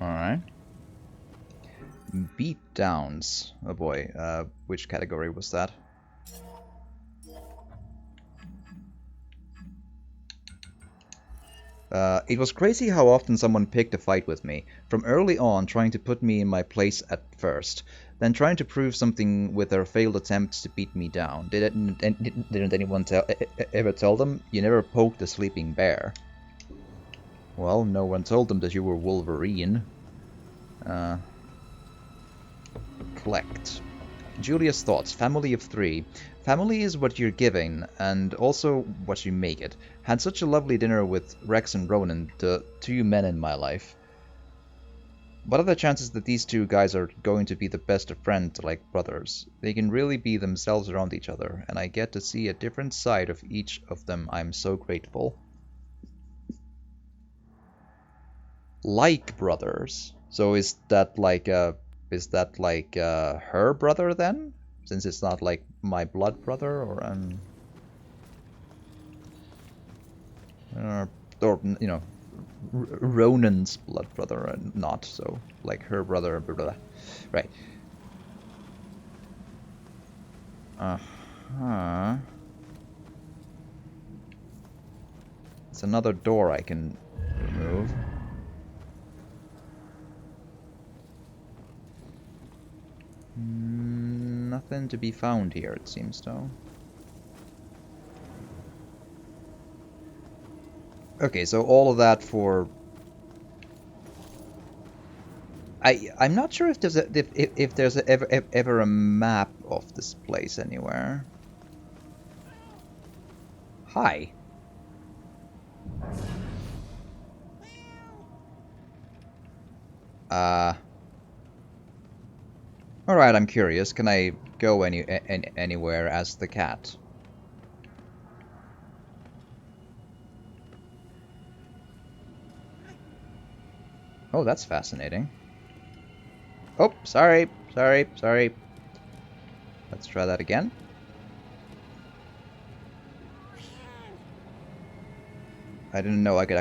Alright. Beatdowns. Oh boy, which category was that? It was crazy how often someone picked a fight with me, from early on trying to put me in my place at first, then trying to prove something with their failed attempts to beat me down. Didn't anyone ever tell them? You never poked a sleeping bear. Well, no one told them that you were Wolverine. Collect. Julia's thoughts. Family of 3. Family is what you're giving, and also what you make it. Had such a lovely dinner with Rex and Ronan, the 2 men in my life. What are the chances that these 2 guys are going to be the best of friends, like brothers? They can really be themselves around each other, and I get to see a different side of each of them. I'm so grateful. Like brothers. So is that like her brother then? Since it's not like my blood brother, or or you know, Ronan's blood brother, and not so like her brother. Blah, blah. Right. It's another door I can remove. Nothing to be found here, it seems, though. Okay, so all of that for... I'm not sure if there's ever a map of this place anywhere. Hi. Alright, I'm curious. Can I go anywhere as the cat? Oh, that's fascinating. Oh, sorry. Let's try that again. I didn't know I could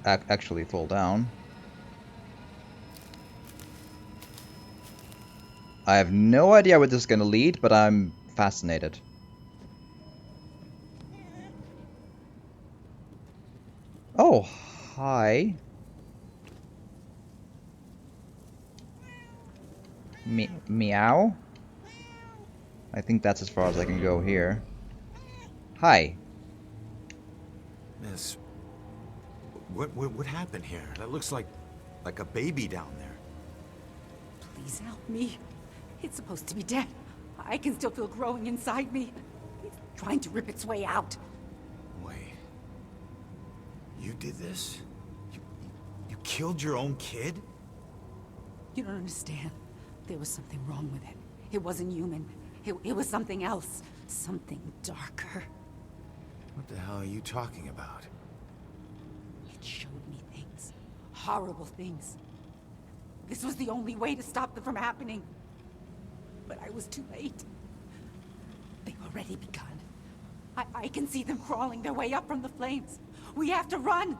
actually fall down. I have no idea where this is going to lead, but I'm fascinated. Oh, hi. Meow? I think that's as far as I can go here. Hi. Miss, what happened here? That looks like a baby down there. Please help me. It's supposed to be dead. I can still feel growing inside me. It's trying to rip its way out. Wait. You did this? You killed your own kid? You don't understand. There was something wrong with it. It wasn't human. It was something else. Something darker. What the hell are you talking about? It showed me things. Horrible things. This was the only way to stop them from happening. But I was too late. They've already begun. I can see them crawling their way up from the flames. We have to run!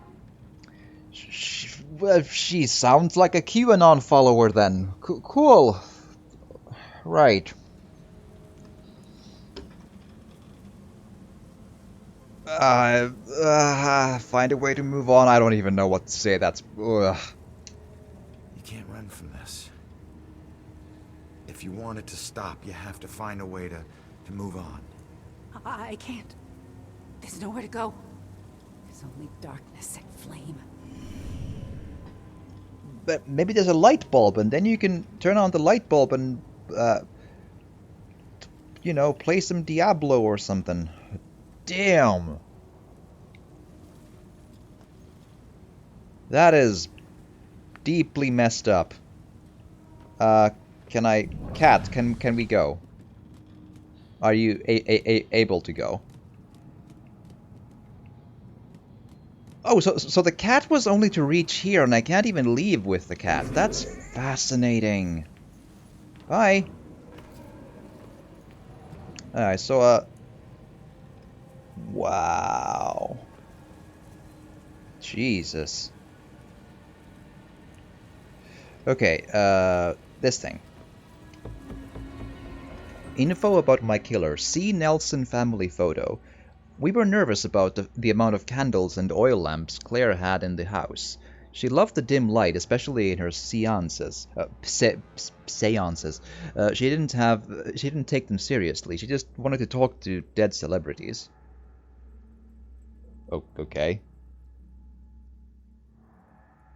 Well, she sounds like a QAnon follower then. Cool. Right. Find a way to move on. I don't even know what to say. That's... You can't run from this. If you want it to stop, you have to find a way to move on. I can't. There's nowhere to go. There's only darkness and flame. But maybe there's a light bulb, and then you can turn on the light bulb and, you know, play some Diablo or something. Damn. That is deeply messed up. Can I... Cat, can we go? Are you able to go? Oh, so the cat was only to reach here, and I can't even leave with the cat. That's fascinating. Bye. Alright, so, wow. Jesus. Okay, this thing. Info about my killer. See Nelson family photo. We were nervous about the amount of candles and oil lamps Claire had in the house. She loved the dim light, especially in her seances. Seances. She didn't take them seriously. She just wanted to talk to dead celebrities. Oh, okay.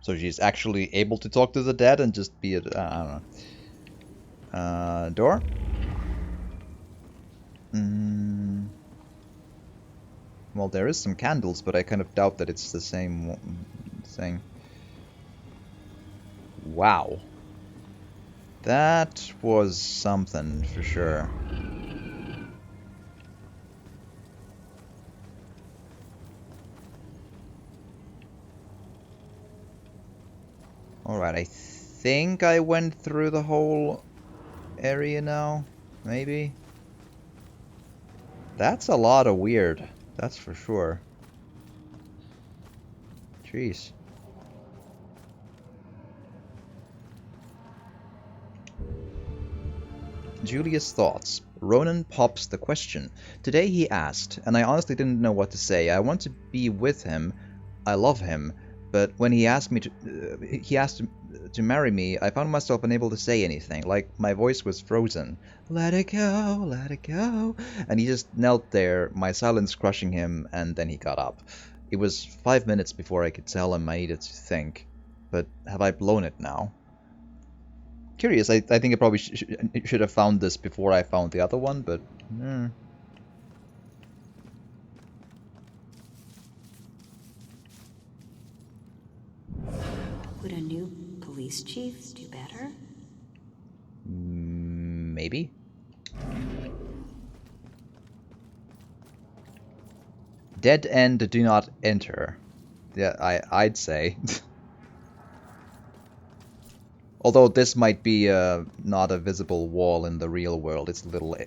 So she's actually able to talk to the dead and just be a... I don't know. Door? Well, there is some candles, but I kind of doubt that it's the same thing. Wow. That was something, for sure. Alright, I think I went through the whole area now. Maybe? That's a lot of weird. That's for sure. Jeez. Julia's thoughts. Ronan pops the question. Today he asked, and I honestly didn't know what to say. I want to be with him. I love him. But when he asked to marry me, I found myself unable to say anything. Like my voice was frozen. Let it go, let it go. And he just knelt there, my silence crushing him, and then he got up. It was 5 minutes before I could tell him I needed to think. But have I blown it now? Curious, I think I probably should have found this before I found the other one, but... Would a new police chief do better? Maybe. Dead end, do not enter. Yeah, I'd say. Although this might be not a visible wall in the real world, it's a little,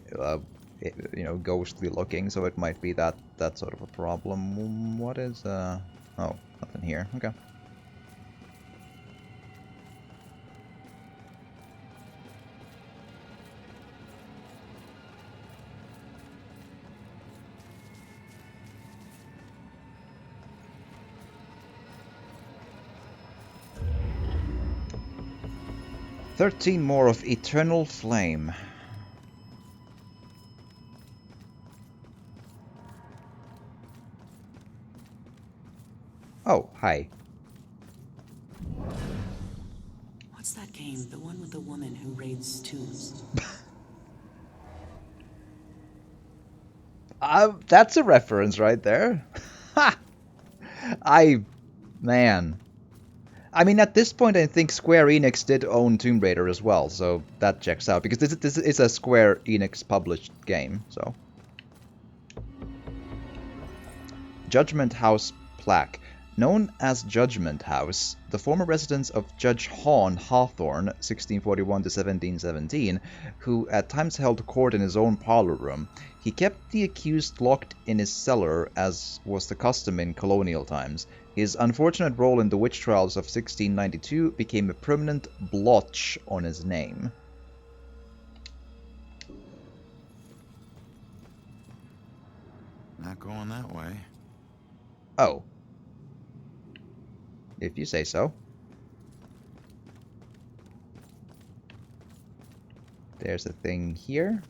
you know, ghostly looking, so it might be that sort of a problem. What is, oh, nothing here. Okay. "13 more of Eternal Flame." Oh, hi. What's that game? The one with the woman who raids tombs? That's a reference right there. Ha! Man. I mean, at this point, I think Square Enix did own Tomb Raider as well, so that checks out, because this is a Square Enix published game, so. Judgment House Plaque. Known as Judgment House, the former residence of Judge Hawn Hawthorne, 1641 to 1717, who at times held court in his own parlor room. He kept the accused locked in his cellar, as was the custom in colonial times. His unfortunate role in the witch trials of 1692 became a permanent blotch on his name. Not going that way. Oh. If you say so. There's a thing here.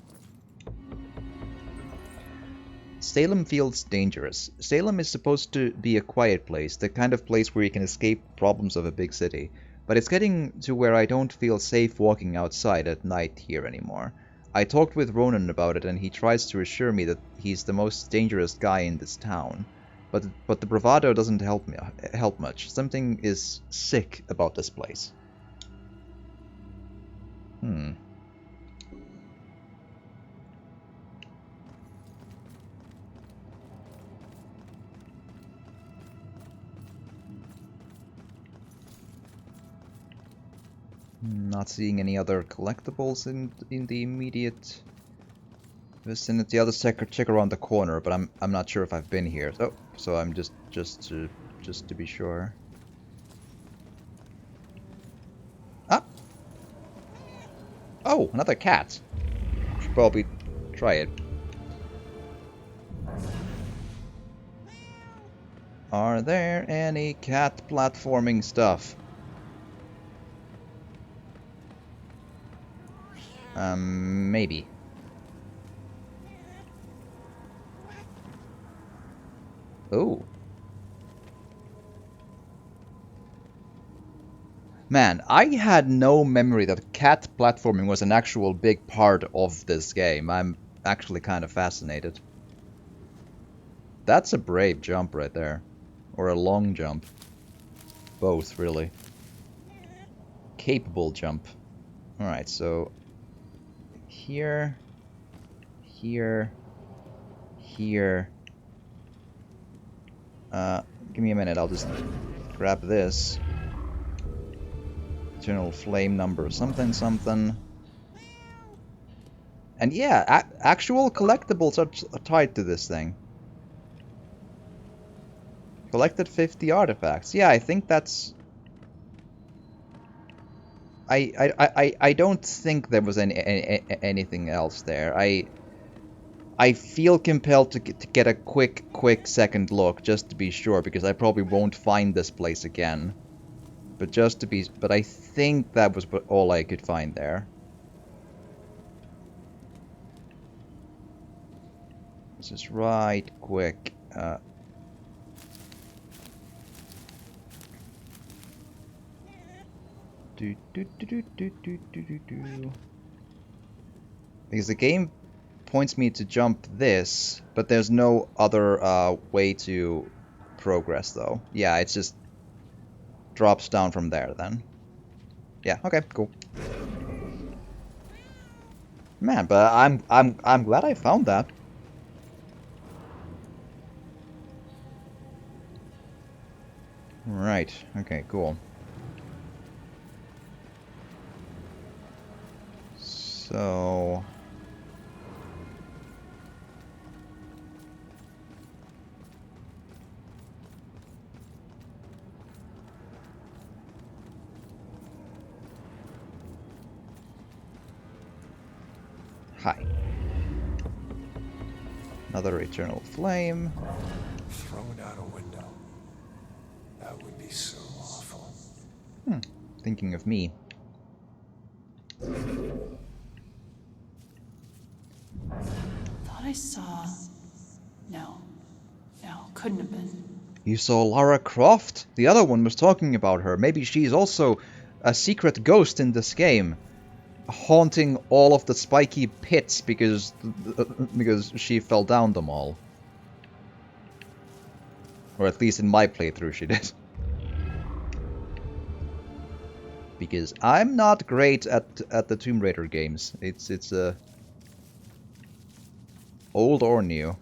Salem feels dangerous. Salem is supposed to be a quiet place, the kind of place where you can escape problems of a big city. But it's getting to where I don't feel safe walking outside at night here anymore. I talked with Ronan about it, and he tries to assure me that he's the most dangerous guy in this town. But the bravado doesn't help much. Something is sick about this place. Not seeing any other collectibles in the immediate vicinity. I'll just check around the corner, but I'm not sure if I've been here. So I'm just to be sure. Ah. Oh, another cat. Should probably try it. Are there any cat platforming stuff? Maybe. Oh. Man, I had no memory that cat platforming was an actual big part of this game. I'm actually kind of fascinated. That's a brave jump right there. Or a long jump. Both, really. Capable jump. Alright, so... Here... Here... Here... Give me a minute, I'll just grab this. Eternal flame number something something. And yeah, actual collectibles are tied to this thing. Collected 50 artifacts. Yeah, I think that's... I don't think there was anything else there. I feel compelled to get a quick second look just to be sure, because I probably won't find this place again. But I think that was all I could find there. This is right quick. Because the game points me to jump this, but there's no other way to progress though. Yeah, it just drops down from there then. Yeah, okay, cool. Man, but I'm glad I found that. Right, okay, cool. So... Hi. Another eternal flame. Throw it out a window. That would be so awful. Thinking of me. Thought I saw... No, couldn't have been. You saw Lara Croft? The other one was talking about her. Maybe she's also a secret ghost in this game, haunting all of the spiky pits because she fell down them all. Or at least in my playthrough she did. Because I'm not great at the Tomb Raider games. It's old or new.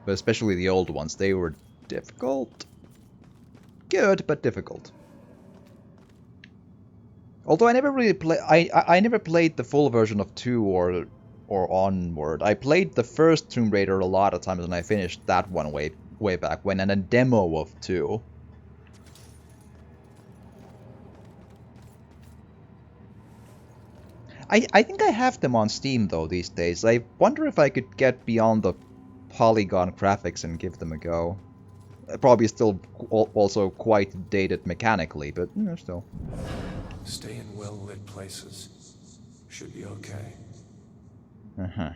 But especially the old ones, they were difficult. Good, but difficult. Although I never really I never played the full version of 2 or onward. I played the first Tomb Raider a lot of times, and I finished that one way back when, and a demo of 2. I think I have them on Steam though these days. I wonder if I could get beyond the polygon graphics and give them a go. Probably still also quite dated mechanically, but you know, still. Stay in well-lit places. Should be okay. Uh-huh.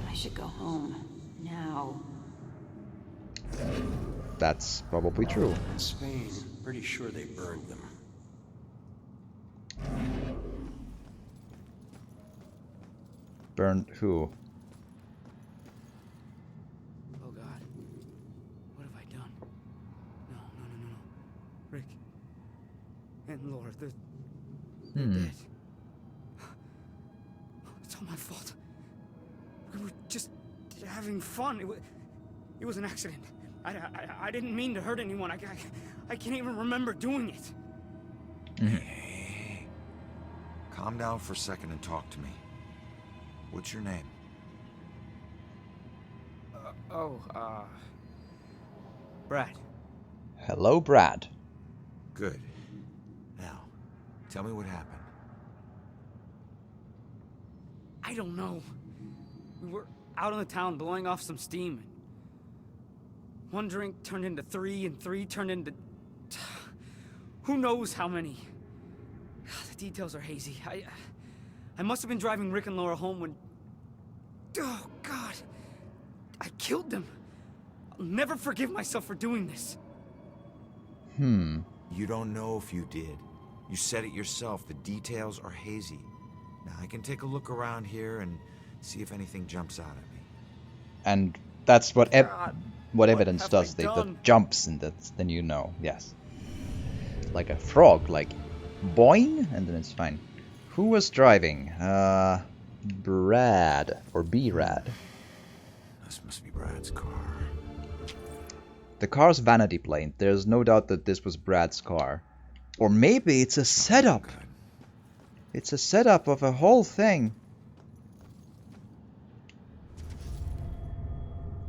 I should go home. Now. That's probably true. Spain, pretty sure they burned them. Burned who? Oh God. What have I done? No. Rick. And Laura, they're dead. It's all my fault. We were just having fun. It was an accident. I didn't mean to hurt anyone. I can't even remember doing it. Hey. Calm down for a second and talk to me. What's your name? Brad. Hello, Brad. Good. Now, tell me what happened. I don't know. We were out in the town blowing off some steam. One drink turned into three, and three turned into... who knows how many. The details are hazy. I must have been driving Rick and Laura home when... Oh, God. I killed them. I'll never forgive myself for doing this. You don't know if you did. You said it yourself. The details are hazy. Now, I can take a look around here and see if anything jumps out at me. And that's what evidence have does. I That done? jumps, and then you know. Yes. Like a frog, like boing, and then it's fine. Who was driving? Brad or B-Rad. This must be Brad's car. The car's vanity plane. There's no doubt that this was Brad's car. Or maybe it's a setup. It's a setup of a whole thing.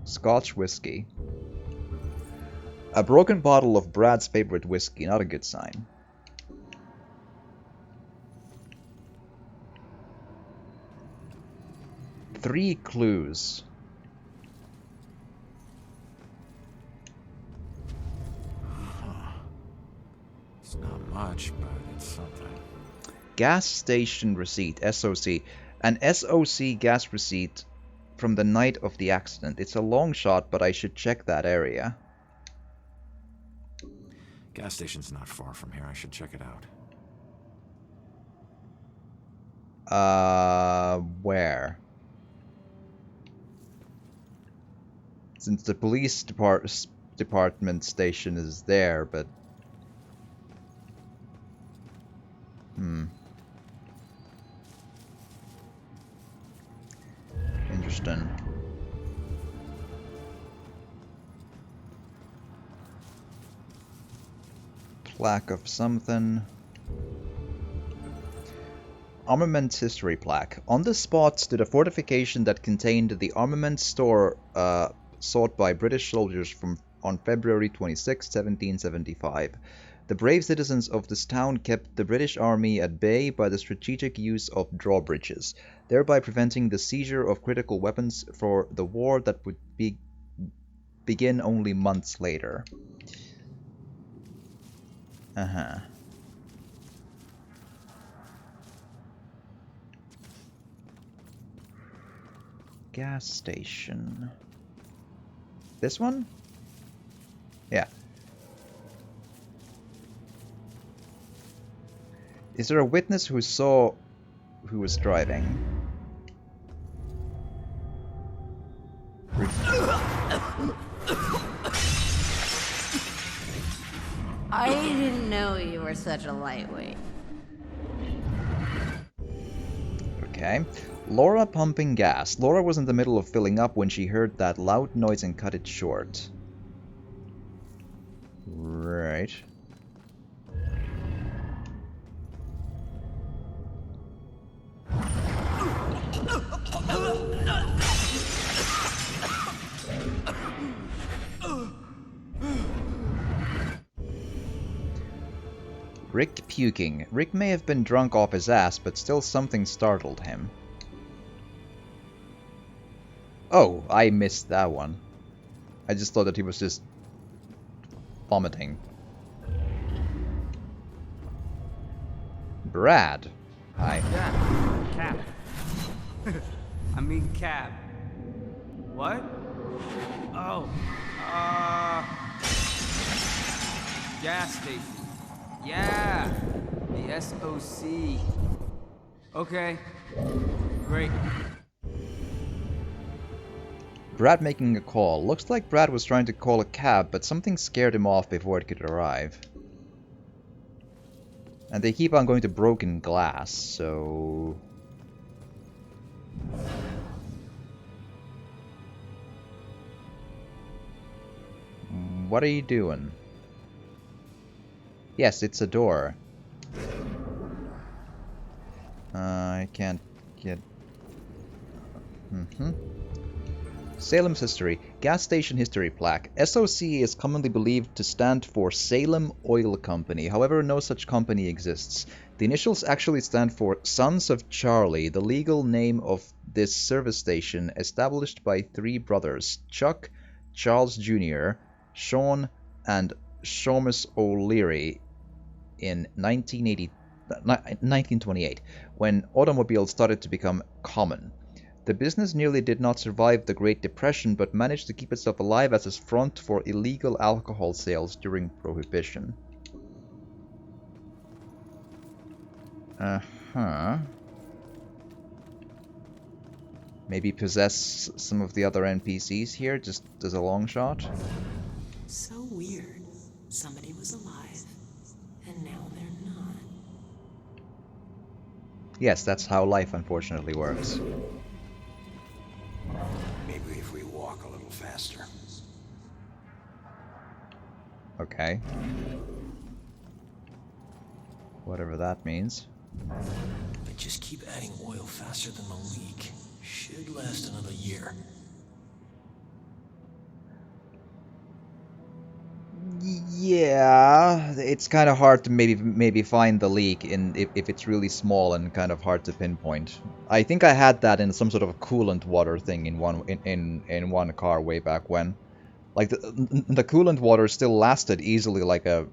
Scotch whiskey. A broken bottle of Brad's favorite whiskey. Not a good sign. Three clues. It's not much, but it's something. Gas station receipt, SOC. An SOC gas receipt from the night of the accident. It's a long shot, but I should check that area. Gas station's not far from here. I should check it out. Where? Since the police department station is there, but... Interesting. Plaque of something. Armaments history plaque. On the spot stood a fortification that contained the armaments store sought by British soldiers on February 26, 1775. The brave citizens of this town kept the British army at bay by the strategic use of drawbridges, thereby preventing the seizure of critical weapons for the war that would begin only months later. Gas station. This one? Yeah. Is there a witness who saw who was driving? I didn't know you were such a lightweight. Okay. Laura pumping gas. Laura was in the middle of filling up when she heard that loud noise and cut it short. Right. Rick puking. Rick may have been drunk off his ass, but still something startled him. Oh, I missed that one. I just thought that he was just vomiting. Brad. Hi. Yeah, cab. I mean cab. What? Oh, gas station. Yeah, the SOC. Okay, great. Brad making a call. Looks like Brad was trying to call a cab, but something scared him off before it could arrive. And they keep on going to broken glass, so... What are you doing? Yes, it's a door. I can't get... Salem's history. Gas station history plaque. SOC is commonly believed to stand for Salem Oil Company. However, no such company exists. The initials actually stand for Sons of Charlie, the legal name of this service station established by three brothers, Chuck, Charles Jr., Sean, and Seamus O'Leary in 1928, when automobiles started to become common. The business nearly did not survive the Great Depression, but managed to keep itself alive as a front for illegal alcohol sales during Prohibition. Maybe possess some of the other NPCs here, just as a long shot? So weird. Somebody was alive, and now they're not. Yes, that's how life unfortunately works. Maybe if we walk a little faster. Okay. Whatever that means. But just keep adding oil faster than the leak. Should last another year. Yeah, it's kind of hard to maybe find the leak if it's really small and kind of hard to pinpoint. I think I had that in some sort of a coolant water thing in one car way back when. Like the coolant water still lasted easily like a...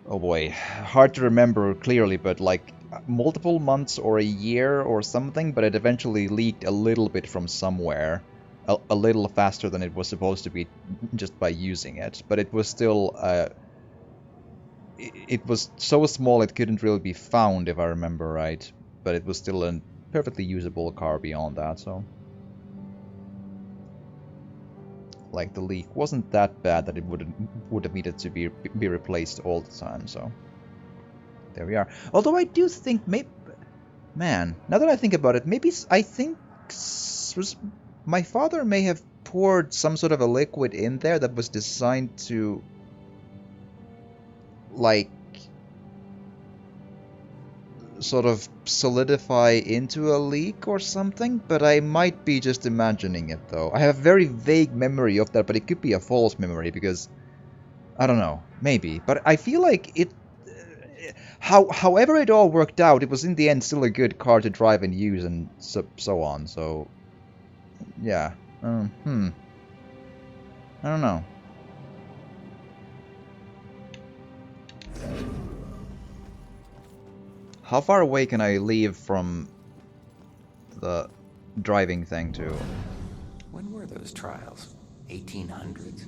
Oh boy, hard to remember clearly, but like multiple months or a year or something, but it eventually leaked a little bit from somewhere. A little faster than it was supposed to be just by using it, but it was still it was so small it couldn't really be found if I remember right, but it was still a perfectly usable car beyond that, so like the leak wasn't that bad that it would have needed to be replaced all the time, so there we are. Although I do think man, now that I think about it, maybe I think my father may have poured some sort of a liquid in there that was designed to, like, sort of solidify into a leak or something, but I might be just imagining it, though. I have a very vague memory of that, but it could be a false memory, because, I don't know, maybe. But I feel like it, however it all worked out, it was in the end still a good car to drive and use and so on, so... Yeah. I don't know. How far away can I leave from the driving thing to? When were those trials? 1800s?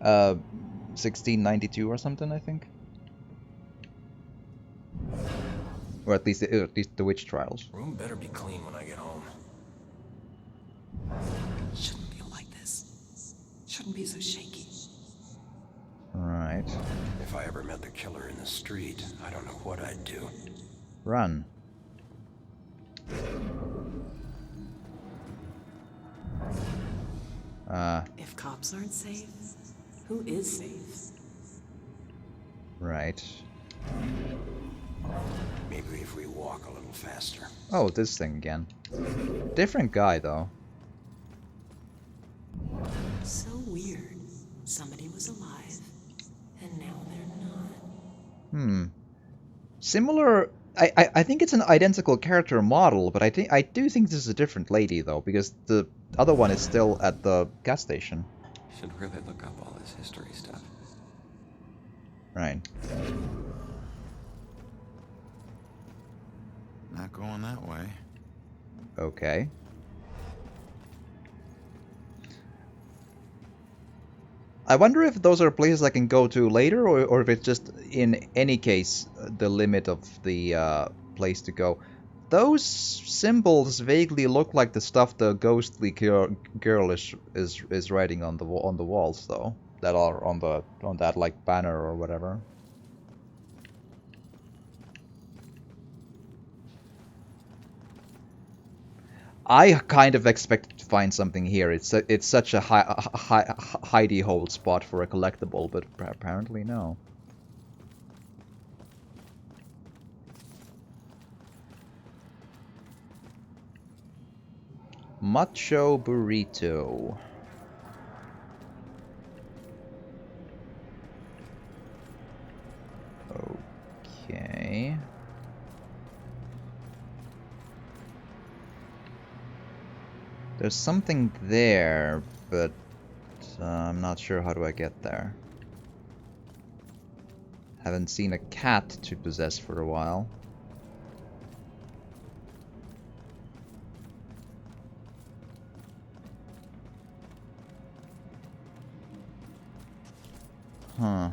1692 or something, I think. Or at least the witch trials. Room better be clean when I get home. Shouldn't feel like this. Shouldn't be so shaky. Right. If I ever met the killer in the street, I don't know what I'd do. Run. If cops aren't safe, who is safe? Right. Maybe if we walk a little faster. Oh, this thing again. Different guy, though. So weird. Somebody was alive, and now they're not. Similar... I think it's an identical character model, but I do think this is a different lady, though, because the other one is still at the gas station. Should really look up all this history stuff. Right. Not going that way. Okay. I wonder if those are places I can go to later, or if it's just, in any case, the limit of the place to go. Those symbols vaguely look like the stuff the ghostly girl is writing on the walls, though. That are on that like banner or whatever. I kind of expected to find something here. It's such a hidey hole spot for a collectible, but apparently no. Macho burrito. Okay. There's something there, but I'm not sure how do I get there. Haven't seen a cat to possess for a while. Huh.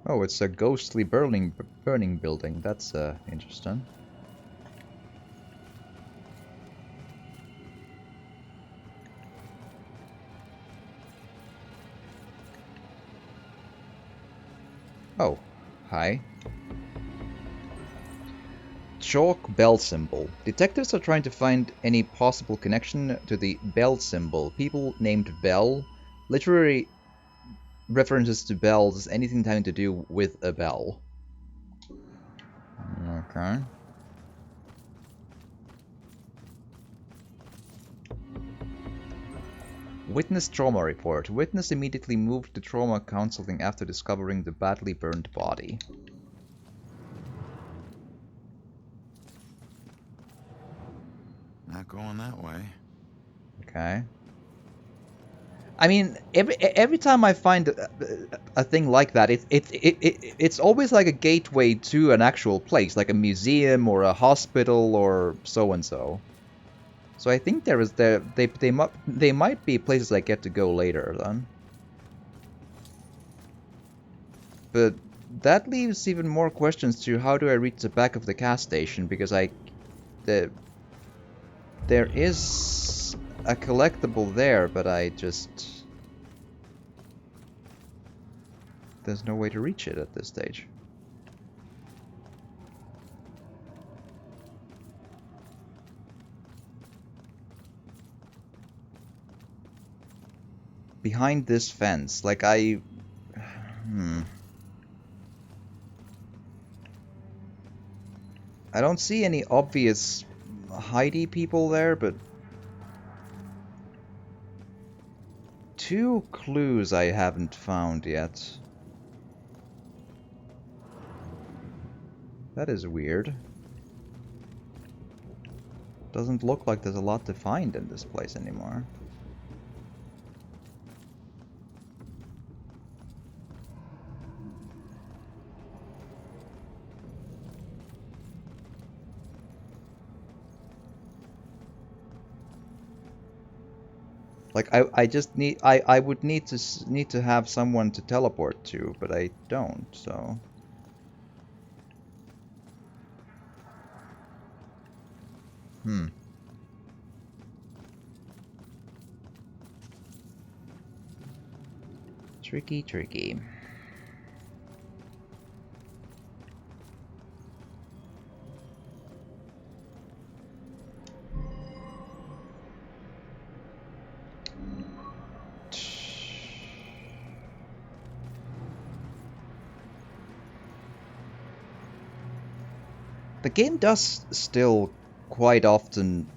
Oh, it's a ghostly burning building. That's interesting. Oh, hi. Chalk bell symbol. Detectives are trying to find any possible connection to the bell symbol. People named Bell. Literary references to bells, anything having to do with a bell. Okay. Witness trauma report. Witness immediately moved to trauma counseling after discovering the badly burned body. Not going that way. Okay. I mean, every time I find a thing like that, it's always like a gateway to an actual place, like a museum or a hospital or so and so. So I think they might be places I get to go later then. But that leaves even more questions to how do I reach the back of the gas station, because there is a collectible there, but there's no way to reach it at this stage. Behind this fence, like I don't see any obvious hidey people there, but two clues I haven't found yet. That is weird. Doesn't look like there's a lot to find in this place anymore. Like I would need to have someone to teleport to, but I don't, so. Tricky. The game does still quite often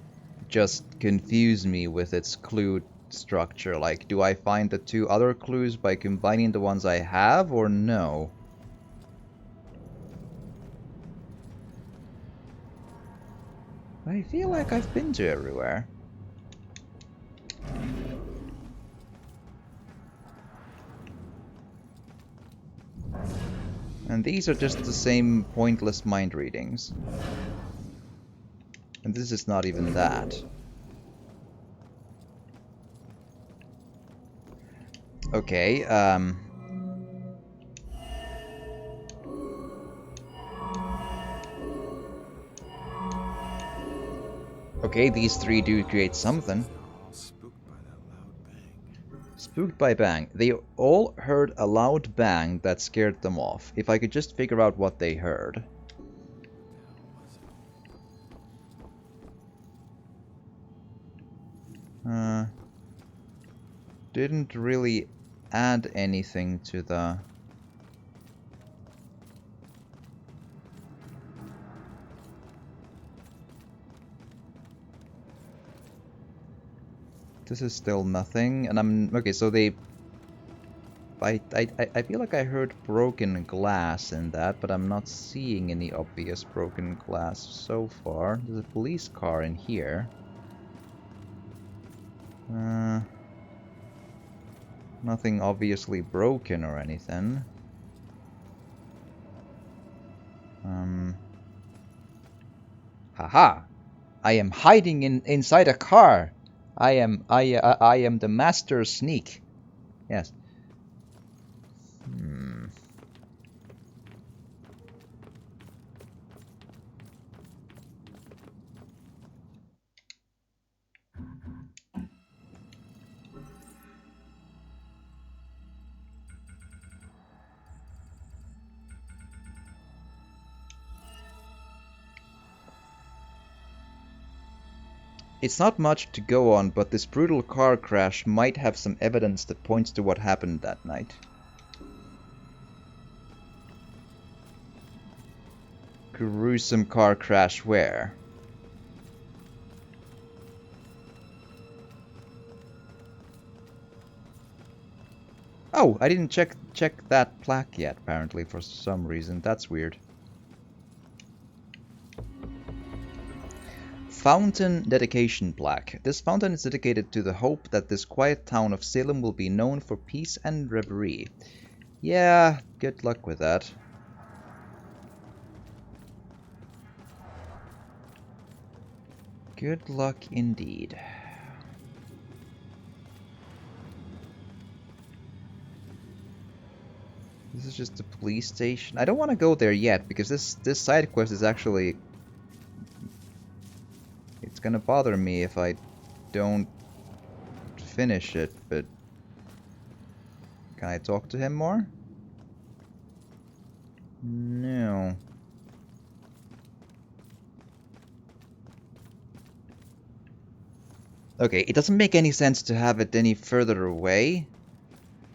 just confuse me with its clue structure. Like, do I find the two other clues by combining the ones I have, or no? I feel like I've been to everywhere. And these are just the same pointless mind readings. And this is not even that. Okay, okay, these three do create something. Spooked by bang. They all heard a loud bang that scared them off. If I could just figure out what they heard. Didn't really add anything to the This is still nothing, and I'm... Okay, so they... I feel like I heard broken glass in that, but I'm not seeing any obvious broken glass so far. There's a police car in here. Nothing obviously broken or anything. Haha! I am hiding inside a car! I am the master sneak. Yes. It's not much to go on, but this brutal car crash might have some evidence that points to what happened that night. Gruesome car crash where? Oh, I didn't check that plaque yet, apparently, for some reason. That's weird. Fountain Dedication Plaque. This fountain is dedicated to the hope that this quiet town of Salem will be known for peace and reverie. Yeah, good luck with that. Good luck indeed. This is just a police station. I don't want to go there yet, because this side quest is actually... It's gonna bother me if I don't finish it, but... Can I talk to him more? No. Okay, it doesn't make any sense to have it any further away.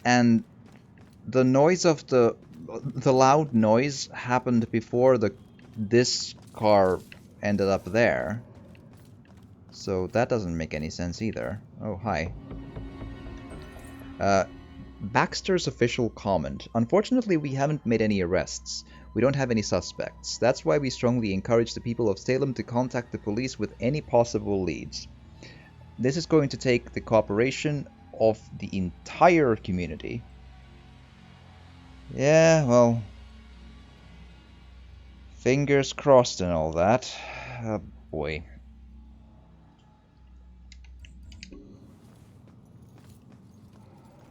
And the noise of the loud noise happened before this car ended up there. So that doesn't make any sense either. Oh, hi. Baxter's official comment. Unfortunately, we haven't made any arrests. We don't have any suspects. That's why we strongly encourage the people of Salem to contact the police with any possible leads. This is going to take the cooperation of the entire community. Yeah, well... Fingers crossed and all that. Oh, boy.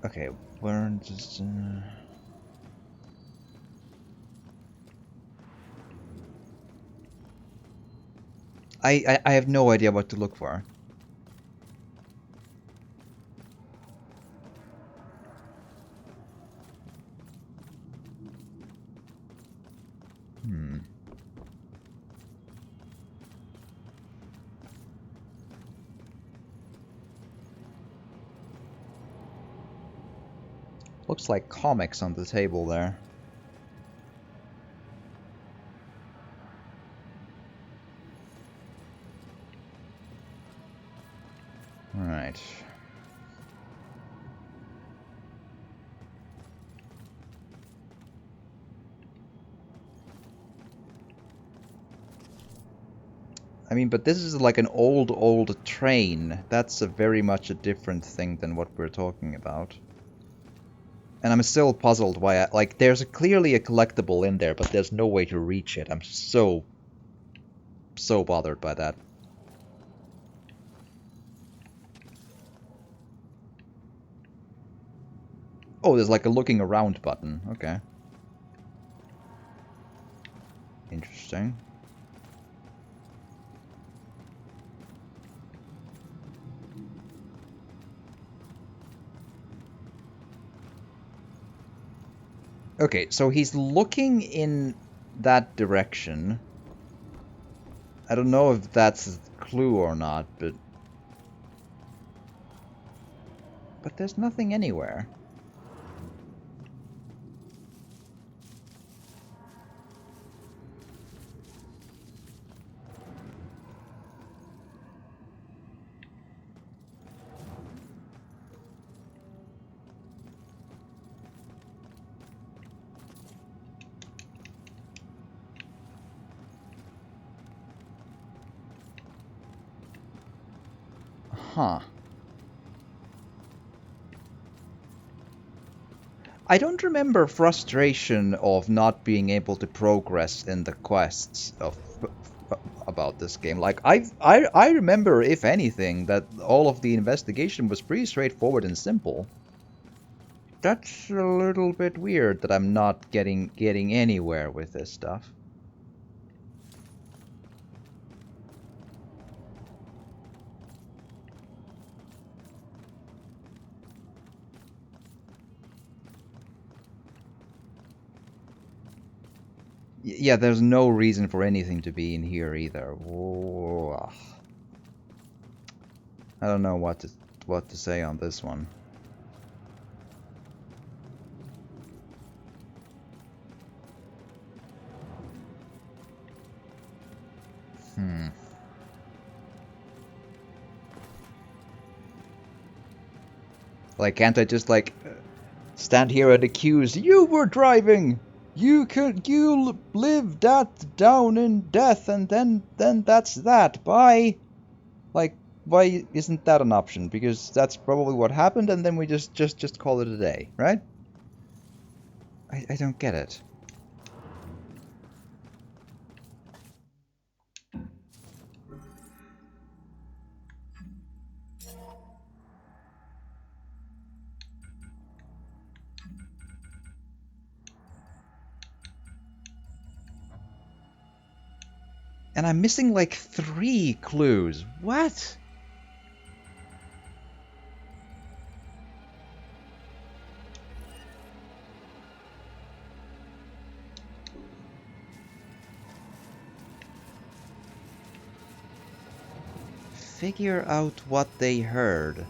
Okay, where just... I have no idea what to look for. Looks like comics on the table there. Alright. I mean, but this is like an old train. That's very much a different thing than what we're talking about. And I'm still puzzled why like, there's clearly a collectible in there, but there's no way to reach it. I'm so bothered by that. Oh, there's like a looking around button. Okay. Interesting. Okay, so he's looking in that direction. I don't know if that's a clue or not, but there's nothing anywhere. Huh. I don't remember frustration of not being able to progress in the quests about this game. Like, I remember, if anything, that all of the investigation was pretty straightforward and simple. That's a little bit weird that I'm not getting anywhere with this stuff. Yeah, there's no reason for anything to be in here either. Whoa. I don't know what to say on this one. Like, can't I just, like, stand here and accuse, you were driving! You live that down in death, and then that's that. Bye! Like, why isn't that an option? Because that's probably what happened, and then we just call it a day, right? I don't get it. And I'm missing like 3 clues. What? Figure out what they heard.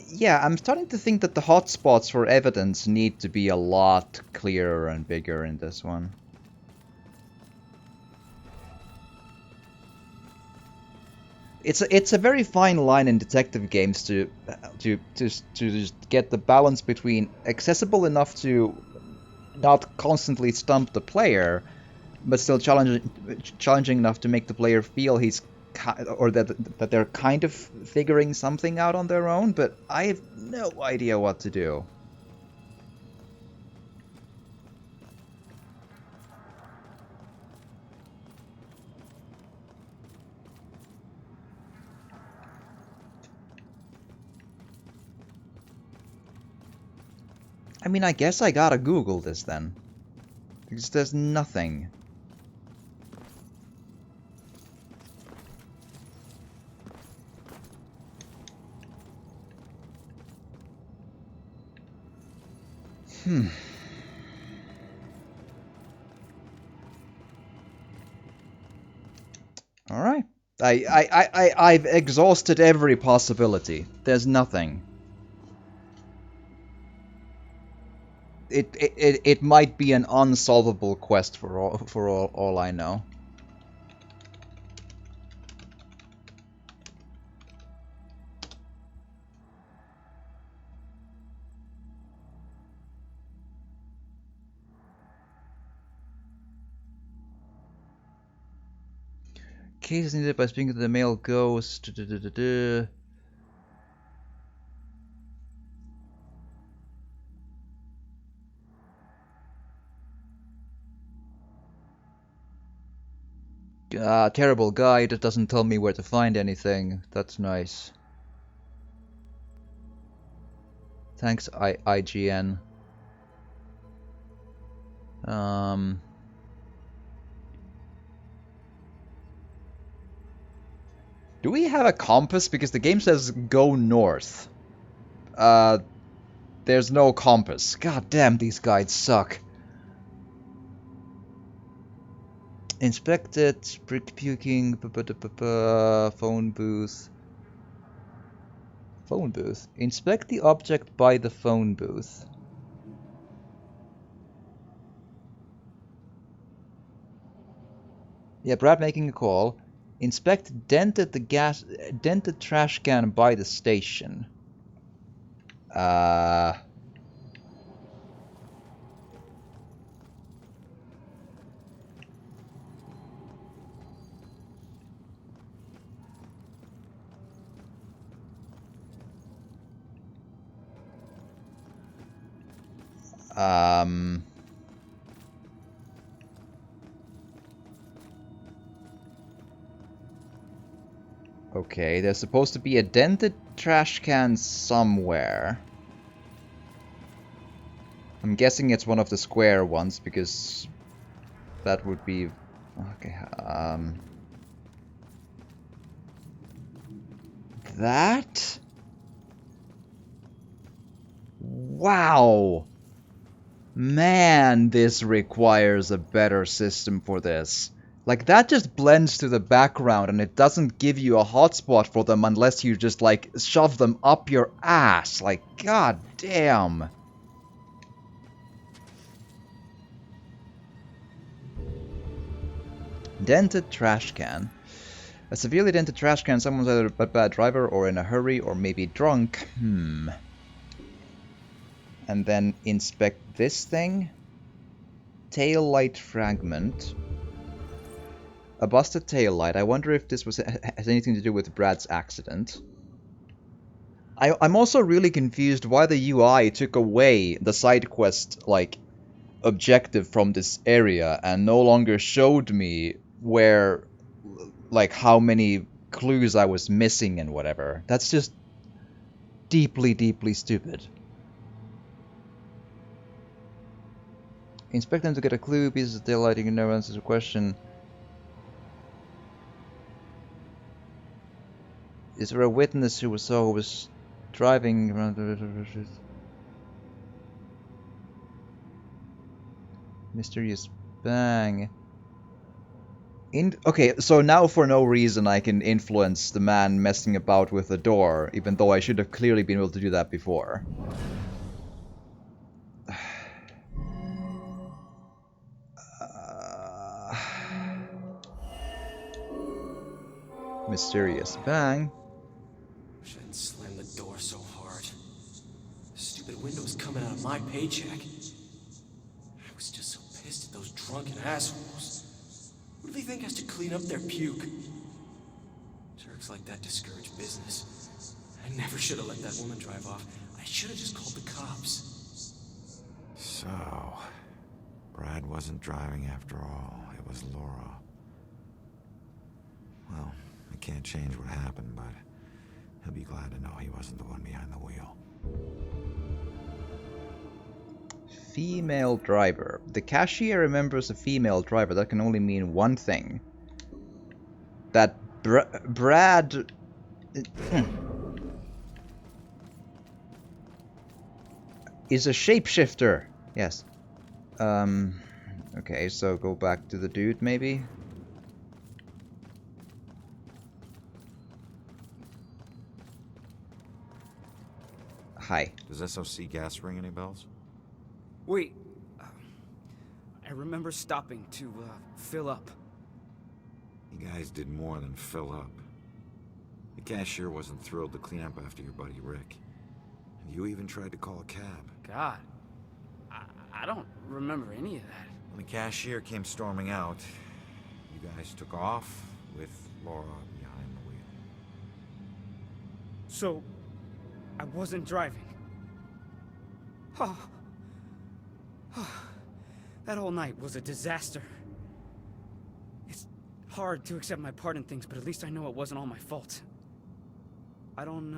Yeah, I'm starting to think that the hotspots for evidence need to be a lot clearer and bigger in this one. It's a very fine line in detective games to just get the balance between accessible enough to not constantly stump the player, but still challenging enough to make the player feel he's or that they're kind of figuring something out on their own, but I have no idea what to do. I mean, I guess I gotta Google this then, because there's nothing. All right. I've exhausted every possibility. There's nothing. It might be an unsolvable quest for all I know. Case is needed by speaking to the male ghost. Terrible guide that doesn't tell me where to find anything. That's nice. Thanks, IGN. Do we have a compass? Because the game says go north. There's no compass. God damn, these guides suck. Inspect it, brick puking, phone booth. Phone booth. Inspect the object by the phone booth. Yeah, Brad making a call. Inspect dented trash can by the station. Okay, there's supposed to be a dented trash can somewhere. I'm guessing it's one of the square ones, because that would be... Okay, that? Wow! Man, this requires a better system for this. Like, that just blends to the background and it doesn't give you a hotspot for them unless you just, like, shove them up your ass. Like, god damn. Dented trash can. A severely dented trash can, someone's either a bad driver or in a hurry or maybe drunk. And then inspect this thing. Tail light fragment. A busted tail light. I wonder if this has anything to do with Brad's accident. I'm also really confused why the UI took away the side quest, like, objective from this area and no longer showed me where, like, how many clues I was missing and whatever. That's just deeply, deeply stupid. Inspect them to get a clue, pieces of tail lighting and no answer to a question. Is there a witness who was driving around? Mysterious bang. Okay, so now for no reason I can influence the man messing about with the door, even though I should have clearly been able to do that before. Mysterious bang. Wish I hadn't slammed the door so hard. The stupid window's coming out of my paycheck. I was just so pissed at those drunken assholes. Who do they think has to clean up their puke? Jerks like that discourage business. I never should have let that woman drive off. I should have just called the cops. So, Brad wasn't driving after all. It was Laura. Well, I can't change what happened, but he'll be glad to know he wasn't the one behind the wheel. Female driver. The cashier remembers a female driver. That can only mean one thing. That Brad... is a shapeshifter. Yes. Okay, so go back to the dude, maybe? Hi. Does SOC gas ring any bells? Wait. I remember stopping to fill up. You guys did more than fill up. The cashier wasn't thrilled to clean up after your buddy Rick. And you even tried to call a cab. God. I don't remember any of that. When the cashier came storming out, you guys took off with Laura behind the wheel. So, I wasn't driving. Oh. That whole night was a disaster. It's hard to accept my part in things, but at least I know it wasn't all my fault. I don't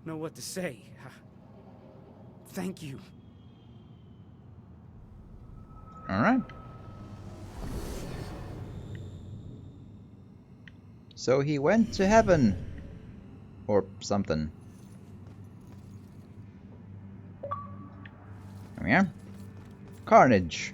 know what to say. Thank you. All right. So he went to heaven. Or something. Oh yeah. Carnage.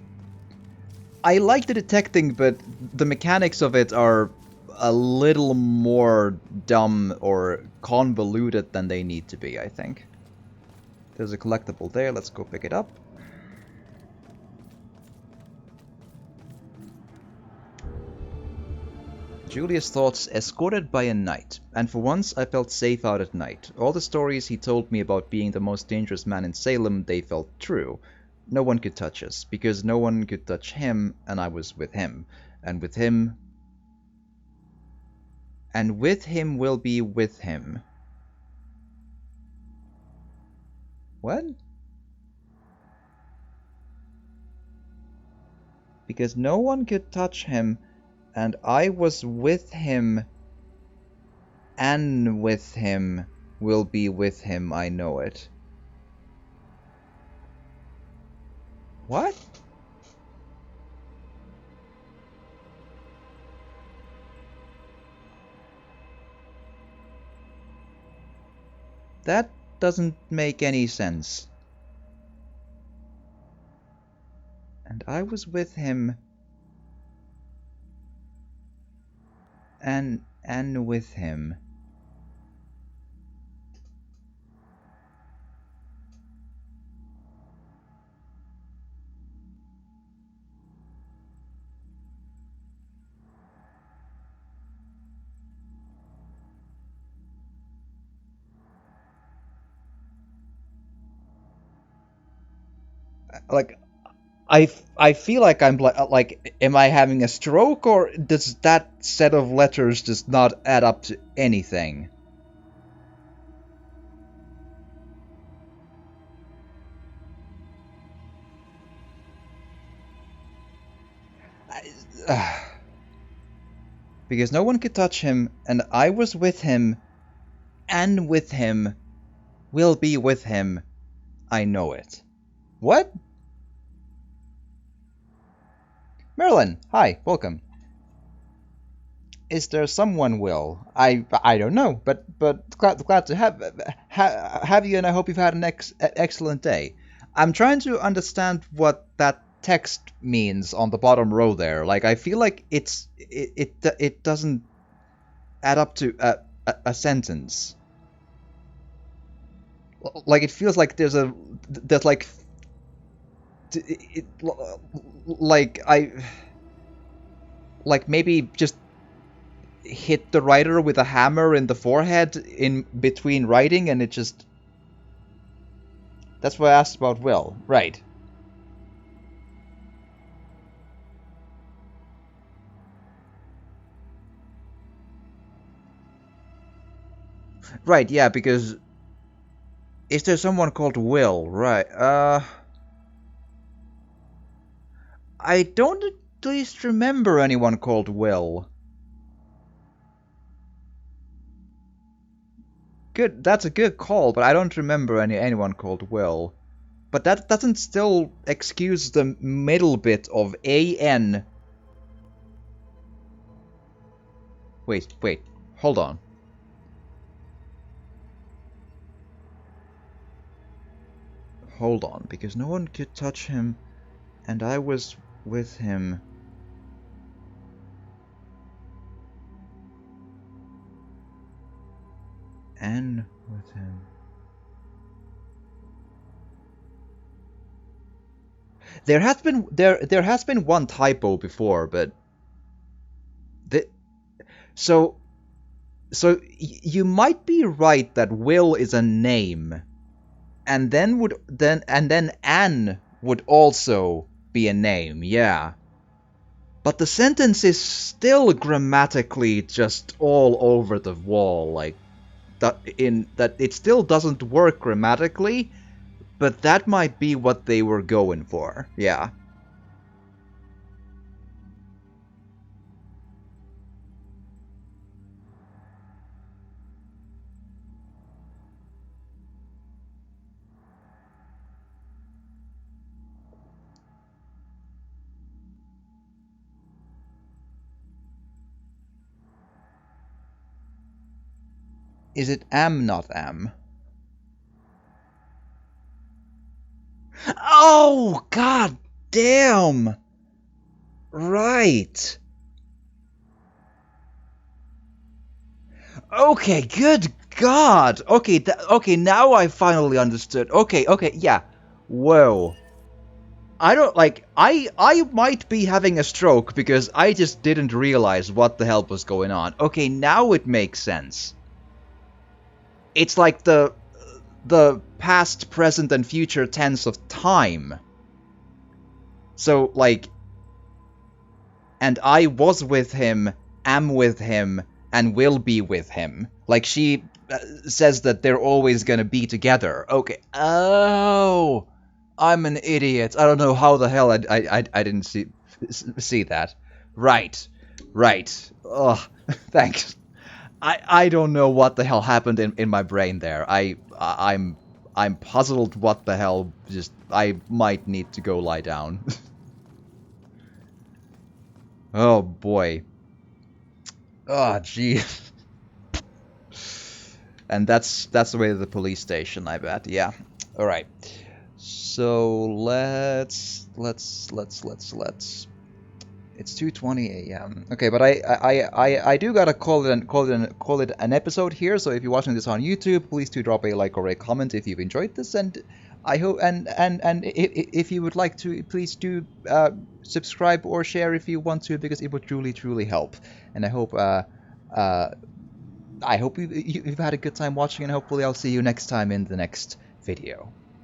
I like the detecting, but the mechanics of it are a little more dumb or convoluted than they need to be, I think. There's a collectible there, let's go pick it up. Julius' thoughts escorted by a knight, and for once I felt safe out at night. All the stories he told me about being the most dangerous man in Salem, they felt true. No one could touch us, because no one could touch him, and I was with him. And with him will be with him. What? Because no one could touch him, and I was with him, and with him will be with him, I know it. What? That doesn't make any sense. And I was with him, and with him. Like, I feel like I'm like, am I having a stroke, or does that set of letters just not add up to anything? Because no one could touch him, and I was with him, and with him will be with him, I know it. What? Merlin, hi, welcome. Is there someone, Will? I don't know, but glad to have you, and I hope you've had an excellent day. I'm trying to understand what that text means on the bottom row there. Like, I feel like it doesn't add up to a sentence. Like, it feels like there's like maybe just hit the writer with a hammer in the forehead in between writing, and it just... That's why I asked about Will. Right. Right, yeah, because... Is there someone called Will? Right, I don't at least remember anyone called Will. Good, that's a good call, but I don't remember anyone called Will. But that doesn't still excuse the middle bit of A-N. Wait, hold on. Hold on, because no one could touch him, and I was with him. And with him. There has been one typo before, but so you might be right that Will is a name, and then Anne would also be a name, yeah. But the sentence is still grammatically just all over the wall, like that it still doesn't work grammatically, but that might be what they were going for, yeah. Is it am, not am? Oh, god damn! Right. Okay, good god! Okay, now I finally understood. Okay, yeah. Whoa. I don't like I might be having a stroke because I just didn't realize what the hell was going on. Okay, now it makes sense. It's like the past, present, and future tense of time. So like, and I was with him, am with him, and will be with him. Like she says that they're always gonna be together. Okay. Oh. I'm an idiot. I don't know how the hell I didn't see that. Right. Ugh. Thanks. I don't know what the hell happened in my brain there. I'm puzzled what the hell. Just I might need to go lie down. Oh boy. Oh gee. And that's the way to the police station, I bet. Yeah. All right. So let's. It's 2:20 a.m. Okay, but I do gotta call it an episode here. So if you're watching this on YouTube, please do drop a like or a comment if you've enjoyed this, and I hope and if you would like to, please do subscribe or share if you want to, because it would truly help. And I hope you've had a good time watching, and hopefully I'll see you next time in the next video.